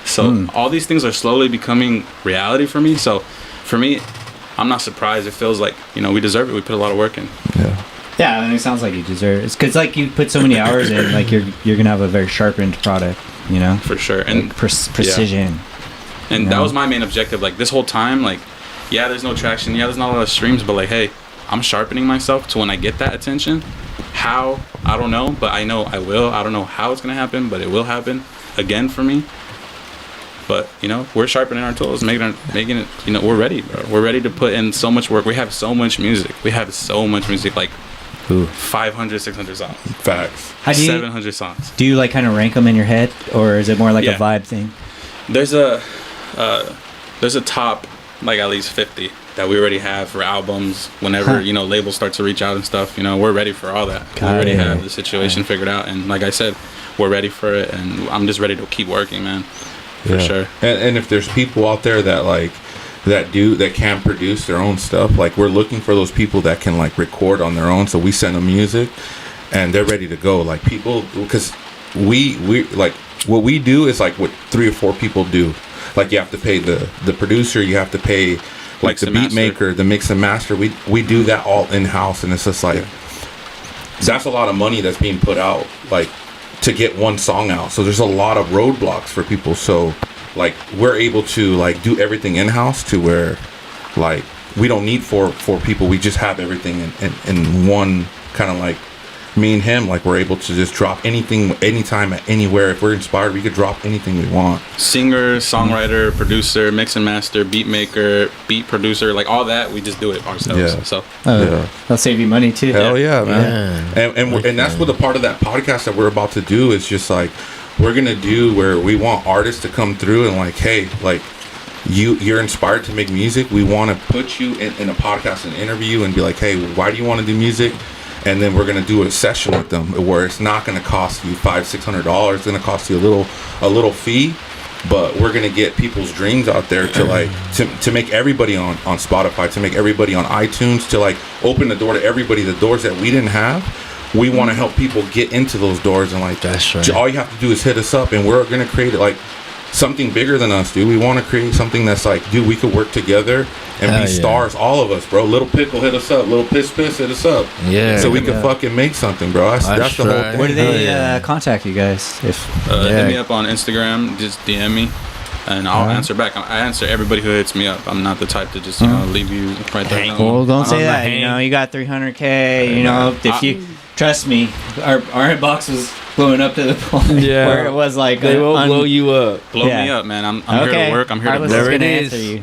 So all these things are slowly becoming reality for me. So for me, I'm not surprised. It feels like, you know, we deserve it. We put a lot of work in. Yeah, and it sounds like you deserve it. It's because, like, you put so many hours in, like, you're gonna have a very sharpened product, you know. For sure, and like precision. Yeah. And that was my main objective. Like this whole time, like, yeah, there's no traction. Yeah, there's not a lot of streams, but like, hey, I'm sharpening myself to when I get that attention. How? I don't know, but I know I will. I don't know how it's gonna happen, but it will happen again for me. But, you know, we're sharpening our tools, making it, you know, we're ready, bro. We're ready to put in so much work. We have so much music. Like 500, 600 songs. Facts. 700 songs. Do you, like, kind of rank them in your head, or is it more like a vibe thing? There's a top, like, at least 50 that we already have for albums. Whenever, you know, labels start to reach out and stuff, you know, we're ready for all that. We already have the situation figured out. And like I said, we're ready for it. And I'm just ready to keep working, man. For sure. And if there's people out there that like that can produce their own stuff, like we're looking for those people that can like record on their own. So we send them music and they're ready to go. Like people, because we like what we do is like what 3 or 4 people do. Like you have to pay the producer, you have to pay like the beat maker, the mix and master. We do that all in house, and it's just like that's a lot of money that's being put out, like, to get one song out. So there's a lot of roadblocks for people. So like we're able to like do everything in house to where like we don't need four people. We just have everything in one kind of like me and him. Like we're able to just drop anything, anytime, anywhere. If we're inspired, we could drop anything we want. Singer, songwriter, producer, mix and master, beat maker, beat producer, like all that, we just do it ourselves. Yeah. So that'll save you money too. Hell yeah, man. And that's what the part of that podcast that we're about to do is just like we're gonna do where we want artists to come through and like, hey, like you're inspired to make music. We want to put you in a podcast and interview and be like, hey, why do you want to do music? And then we're gonna do a session with them where it's not gonna cost you $500-600. It's gonna cost you a little fee, but we're gonna get people's dreams out there to like to make everybody on Spotify, to make everybody on iTunes, to like open the door to everybody. The doors that we didn't have, we want to help people get into those doors. And like that's right. All you have to do is hit us up, and we're gonna create like something bigger than us, dude. We want to create something that's like, dude, we could work together and be stars, all of us, bro. Little Pickle, hit us up. Little Piss, hit us up. Yeah. So we can fucking make something, bro. That's the whole thing. Where do they contact you guys? If hit me up on Instagram, just DM me, and I'll answer back. I answer everybody who hits me up. I'm not the type to just leave you right there. Well, don't say that. You know, you got 300K. You know, if you trust me, our inbox was blowing up to the point where it was like they will blow you up. Blow me up, man. I'm here to work. I'm here to work. There it is.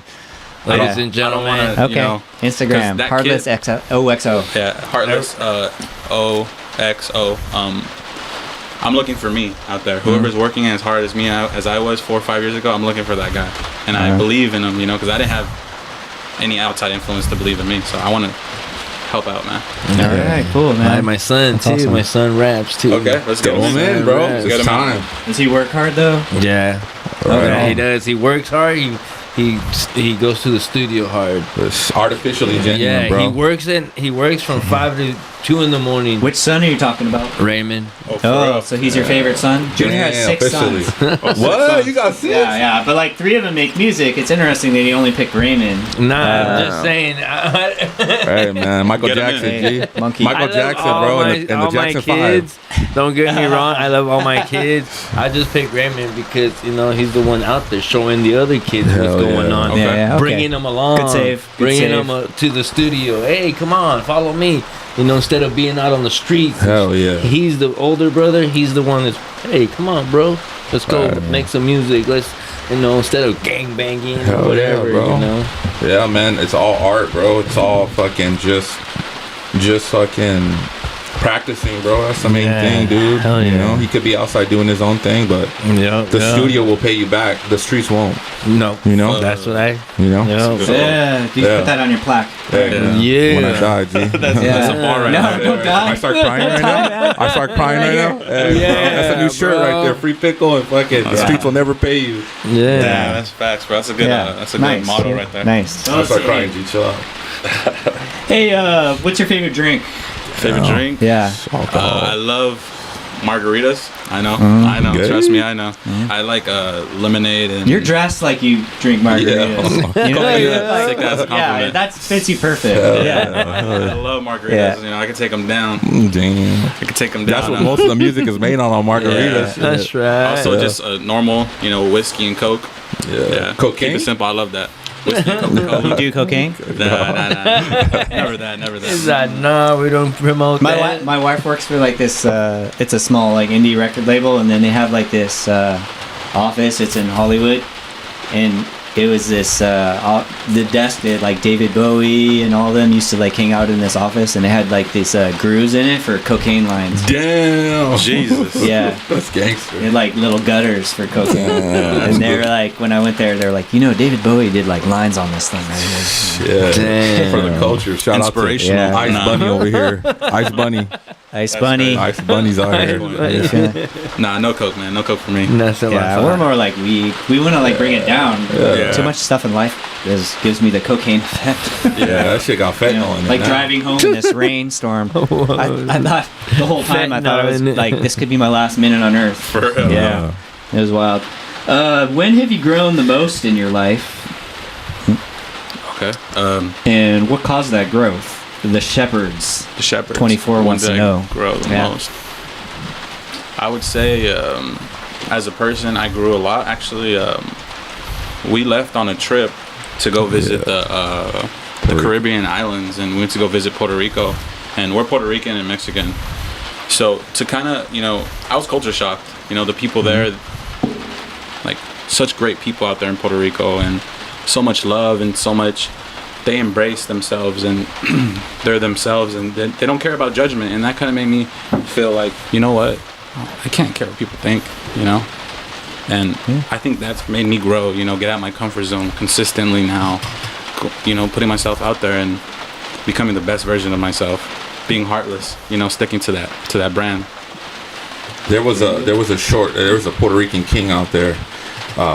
Ladies and gentlemen, okay. You know, Instagram, Hearlessoxo. Yeah, Heartless OXO. I'm looking for me out there. Whoever's working as hard as me as I was 4 or 5 years ago, I'm looking for that guy, and I believe in him. You know, because I didn't have any outside influence to believe in me, so I want to help out, man. All right, cool, man. My son too. Awesome. My son raps too. Okay, let's get him in, bro. It's time. Does he work hard though? Yeah. Right. He does. He works hard. He goes to the studio hard. It's artificially genuine, bro. He works from 5 to 2 in the morning. Which son are you talking about? Raymond. Oh, so he's your favorite son? Junior has 6 sons. What? You got 6? Yeah, but like 3 of them make music. It's interesting that he only picked Raymond. Nah, I'm just saying. Hey man, Michael Jackson, G. Michael Jackson, bro, and the Jackson 5. Don't get me wrong, I love all my kids. I just picked Raymond because he's the one out there showing the other kids what's going on. Okay. Bringing them along. Good save. Bringing them to the studio. Hey, come on, follow me. Instead of being out on the streets. Hell yeah. He's the older brother. He's the one that's, hey, come on, bro. Let's go make some music. Let's, instead of gang banging or whatever, bro. Yeah, man. It's all art, bro. It's all fucking just fucking practicing, bro. That's the main thing, dude. Hell yeah. You know, he could be outside doing his own thing, but the studio will pay you back. The streets won't. No. You know? That's what I... You know? Yeah. Dude, put that on your plaque. Yeah. When I die, G. That's a bar right now. Don't die. I start crying right now. I start crying right now. Hey, that's a new shirt right there. Free pickle and fucking the streets will never pay you. Yeah. That's facts, bro. That's a good good motto right there. Nice. I start crying, G. Chill out. Hey, what's your favorite drink? Favorite drink? Yeah. I love margaritas. I know. Mm-hmm. I know. Good. Trust me, I know. I like lemonade and. You're dressed like you drink margaritas. Yeah. You know, Take that as a compliment. yeah, that fits you perfect. I love margaritas. Yeah. You know, I can take them down. Damn. I can take them down. That's what most of the music is made on margaritas. That's right. Also, just a normal, whiskey and Coke. Yeah. Keep Cocaine? it simple. I love that. Whiskey and Coca-Cola. You do cocaine? Nah. Never that. Is that no? We don't promote that. My wife works for like this. It's a small like indie record label, and then they have like this office. It's in Hollywood, and it was this. The desk that like David Bowie and all of them used to like hang out in this office, and it had like these grooves in it for cocaine lines. Damn. Jesus. Yeah. That's gangster. It had like little gutters for cocaine. And they were like, when I went there, they were like, David Bowie did like lines on this thing right here. Shit. Damn. For the culture. Shout out to Inspirational. Ice Bunny over here. Ice Bunny. Ice Bunny. Ice Bunny's out here. Nah, no Coke, man. No Coke for me. That's a Yeah, lot. we're more like we want to like bring it down. Yeah. Too much stuff in life gives me the cocaine effect. Yeah, that shit got fentanyl in it. Like now. driving home in this rainstorm. I thought the whole time I thought I was like, this could be my last minute on Earth. For real. Yeah, it was wild. When have you grown the most in your life, Okay. and what caused that growth? The Shepherds. The Shepherds. 24 When wants did to I know. grow the Yeah. most. I would say, as a person, I grew a lot. Actually, we left on a trip to go visit the Caribbean islands, and we went to go visit Puerto Rico. And we're Puerto Rican and Mexican. So to kind of, I was culture shocked. The people there, like such great people out there in Puerto Rico, and so much love and so much. They embrace themselves and they're themselves, and they don't care about judgment. And that kind of made me feel like, you know what? I can't care what people think, And I think that's made me grow, get out of my comfort zone consistently now, putting myself out there and becoming the best version of myself, being heartless, sticking to that brand. There was a Puerto Rican king out there.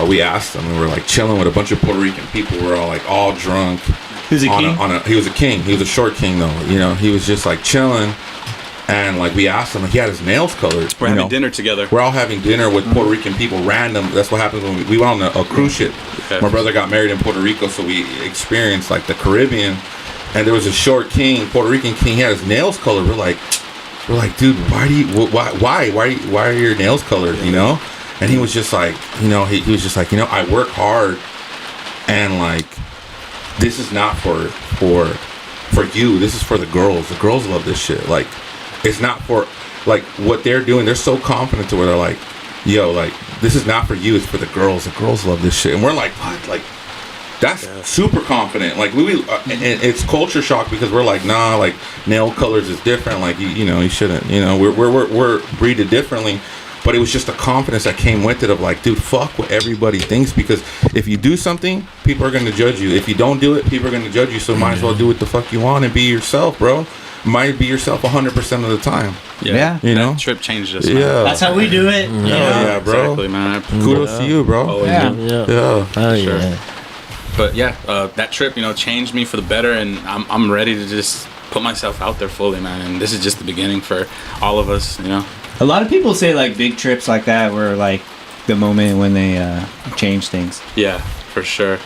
We asked him, we were like chilling with a bunch of Puerto Rican people. We were all drunk. Who's a king? He was a king. He was a short king though. He was just like chilling, and like we asked him, he had his nails colored. We're having dinner together. We're all having dinner with Puerto Rican people, random. That's what happens when we went on a cruise ship. Okay. My brother got married in Puerto Rico, so we experienced like the Caribbean. And there was a short king, Puerto Rican king. He had his nails colored. We're like, dude, why are your nails colored? And he was just like, he was just like, I work hard, and like, this is not for you. This is for the girls. The girls love this shit. Like, it's not for, like, what they're doing. They're so confident to where they're like, yo, like, this is not for you. It's for the girls. The girls love this shit. And we're like, what? Like, that's super confident. Like, and it's culture shock because we're like, nah, like, nail colors is different. Like, you shouldn't. We're breeded differently. But it was just the confidence that came with it of like, dude, fuck what everybody thinks, because if you do something, people are going to judge you. If you don't do it, people are going to judge you. So might as well do what the fuck you want and be yourself, bro. Might be yourself 100% of the time. Yeah. That trip changed us. Man. Yeah. That's how we do it. Yeah, bro. Exactly, man. Kudos to you, bro. Yeah. Oh, sure. yeah. But yeah, that trip, changed me for the better, and I'm ready to just put myself out there fully, man. And this is just the beginning for all of us, A lot of people say like big trips like that were like the moment when they change things. Yeah, for sure.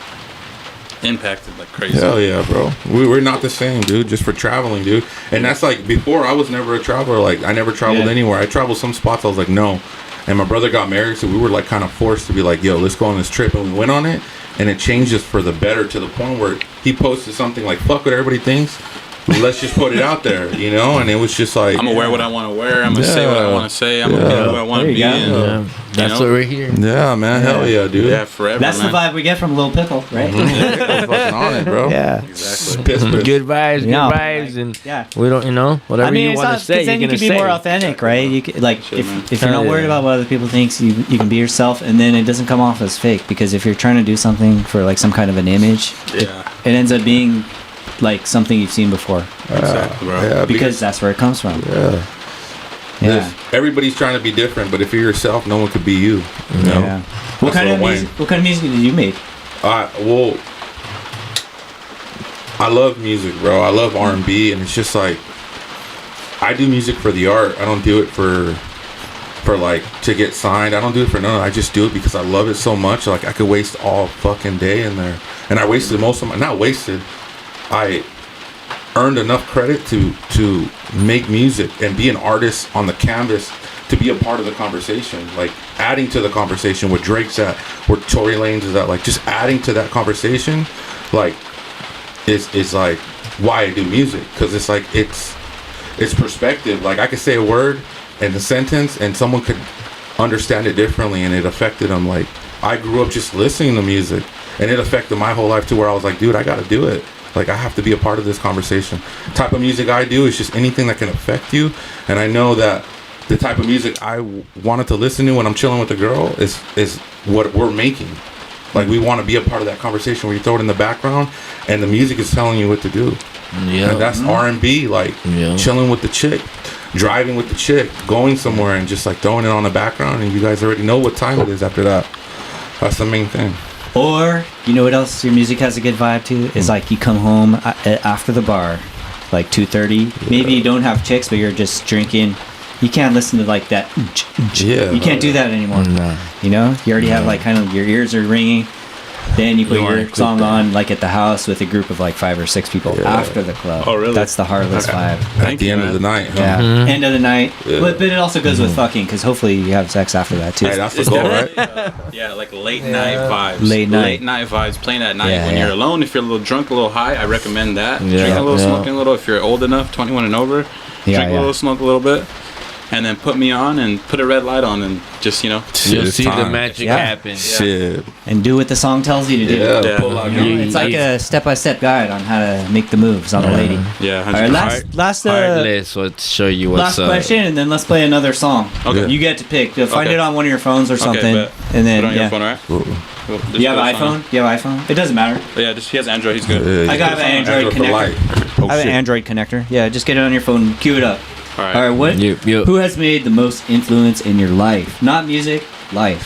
Impacted like crazy. Hell yeah, bro. We're not the same, dude, just for traveling, dude. And that's like, before I was never a traveler. Like, I never traveled anywhere. I traveled some spots I was like, no. And my brother got married, so we were like kind of forced to be like, yo, let's go on this trip. And we went on it, and it changed us for the better, to the point where he posted something like, fuck what everybody thinks. let's just put it out there, you know. And it was just like, I'm gonna wear what I want to wear. I'm gonna say what I want to say. I'm gonna be who I want to be. That's what we're here. Yeah, man. Hell yeah, dude. Yeah, forever. That's man. the vibe we get from Lil Pickle, right? Fucking on it, bro. Yeah. Exactly. Good vibes, and we don't, whatever you want to say, then you're you gonna can be say. more authentic, right? You can, like if you're not Yeah. worried about what other people think, you can be yourself, and then it doesn't come off as fake. Because if you're trying to do something for like some kind of an image, it ends up being like something you've seen before. Exactly, bro. Yeah, because that's where it comes from. Yeah. Everybody's trying to be different, but if you're yourself, no one could be you. You know? Yeah. What kind of music did you make? Well, I love music, bro. I love R&B, and it's just like I do music for the art. I don't do it for like to get signed. I don't do it for none. I just do it because I love it so much. Like I could waste all fucking day in there, and I wasted most of my not wasted. I earned enough credit to make music and be an artist on the canvas, to be a part of the conversation, like adding to the conversation where Drake's at, where Tory Lanez is at, like just adding to that conversation, like is like why I do music, because it's like it's perspective. Like I could say a word and a sentence and someone could understand it differently, and it affected them. Like I grew up just listening to music, and it affected my whole life to where I was like, dude, I gotta do it. Like I have to be a part of this conversation. Type of music I do is just anything that can affect you, and I know that the type of music I wanted to listen to when I'm chilling with a girl is what we're making. Like we want to be a part of that conversation where you throw it in the background, and the music is telling you what to do. Yeah, and that's R&B, like chilling with the chick, driving with the chick, going somewhere, and just like throwing it on the background, and you guys already know what time it is after that. That's the main thing. Or, you know what else your music has a good vibe to? Is like you come home after the bar, like 2:30. Maybe you don't have chicks, but you're just drinking. You can't listen to like that. You can't do that anymore. No. You know? You already have like kind of your ears are ringing. Then you put your song on like at the house with a group of like 5 or 6 people after the club. Oh, really? That's the Heartless vibe. At the end of the night. Huh? Yeah. End of the night. Yeah. But it also goes with fucking, because hopefully you have sex after that too. Hey, that's the goal, right? Yeah, like late night vibes. Late night vibes, playing at night when you're alone. If you're a little drunk, a little high, I recommend that. Drink a little, smoking a little. If you're old enough, 21 and over, drink a little, smoke a little bit. And then put me on and put a red light on and just, you'll see the magic happen. Shit. And do what the song tells you to do. It's like a step-by-step guide on how to make the moves on a lady. Yeah. All right, last Heartless, let's show you what's last question, and then let's play another song. Okay. You get to pick. You'll find it on one of your phones or something. And then, put on your phone, all right? You have an iPhone? You have an iPhone? It doesn't matter. Yeah, he has Android. He's good. I got an Android connector. I have an Android connector. Yeah, just get it on your phone. Cue it up. All right. What? Who has made the most influence in your life? Not music, life.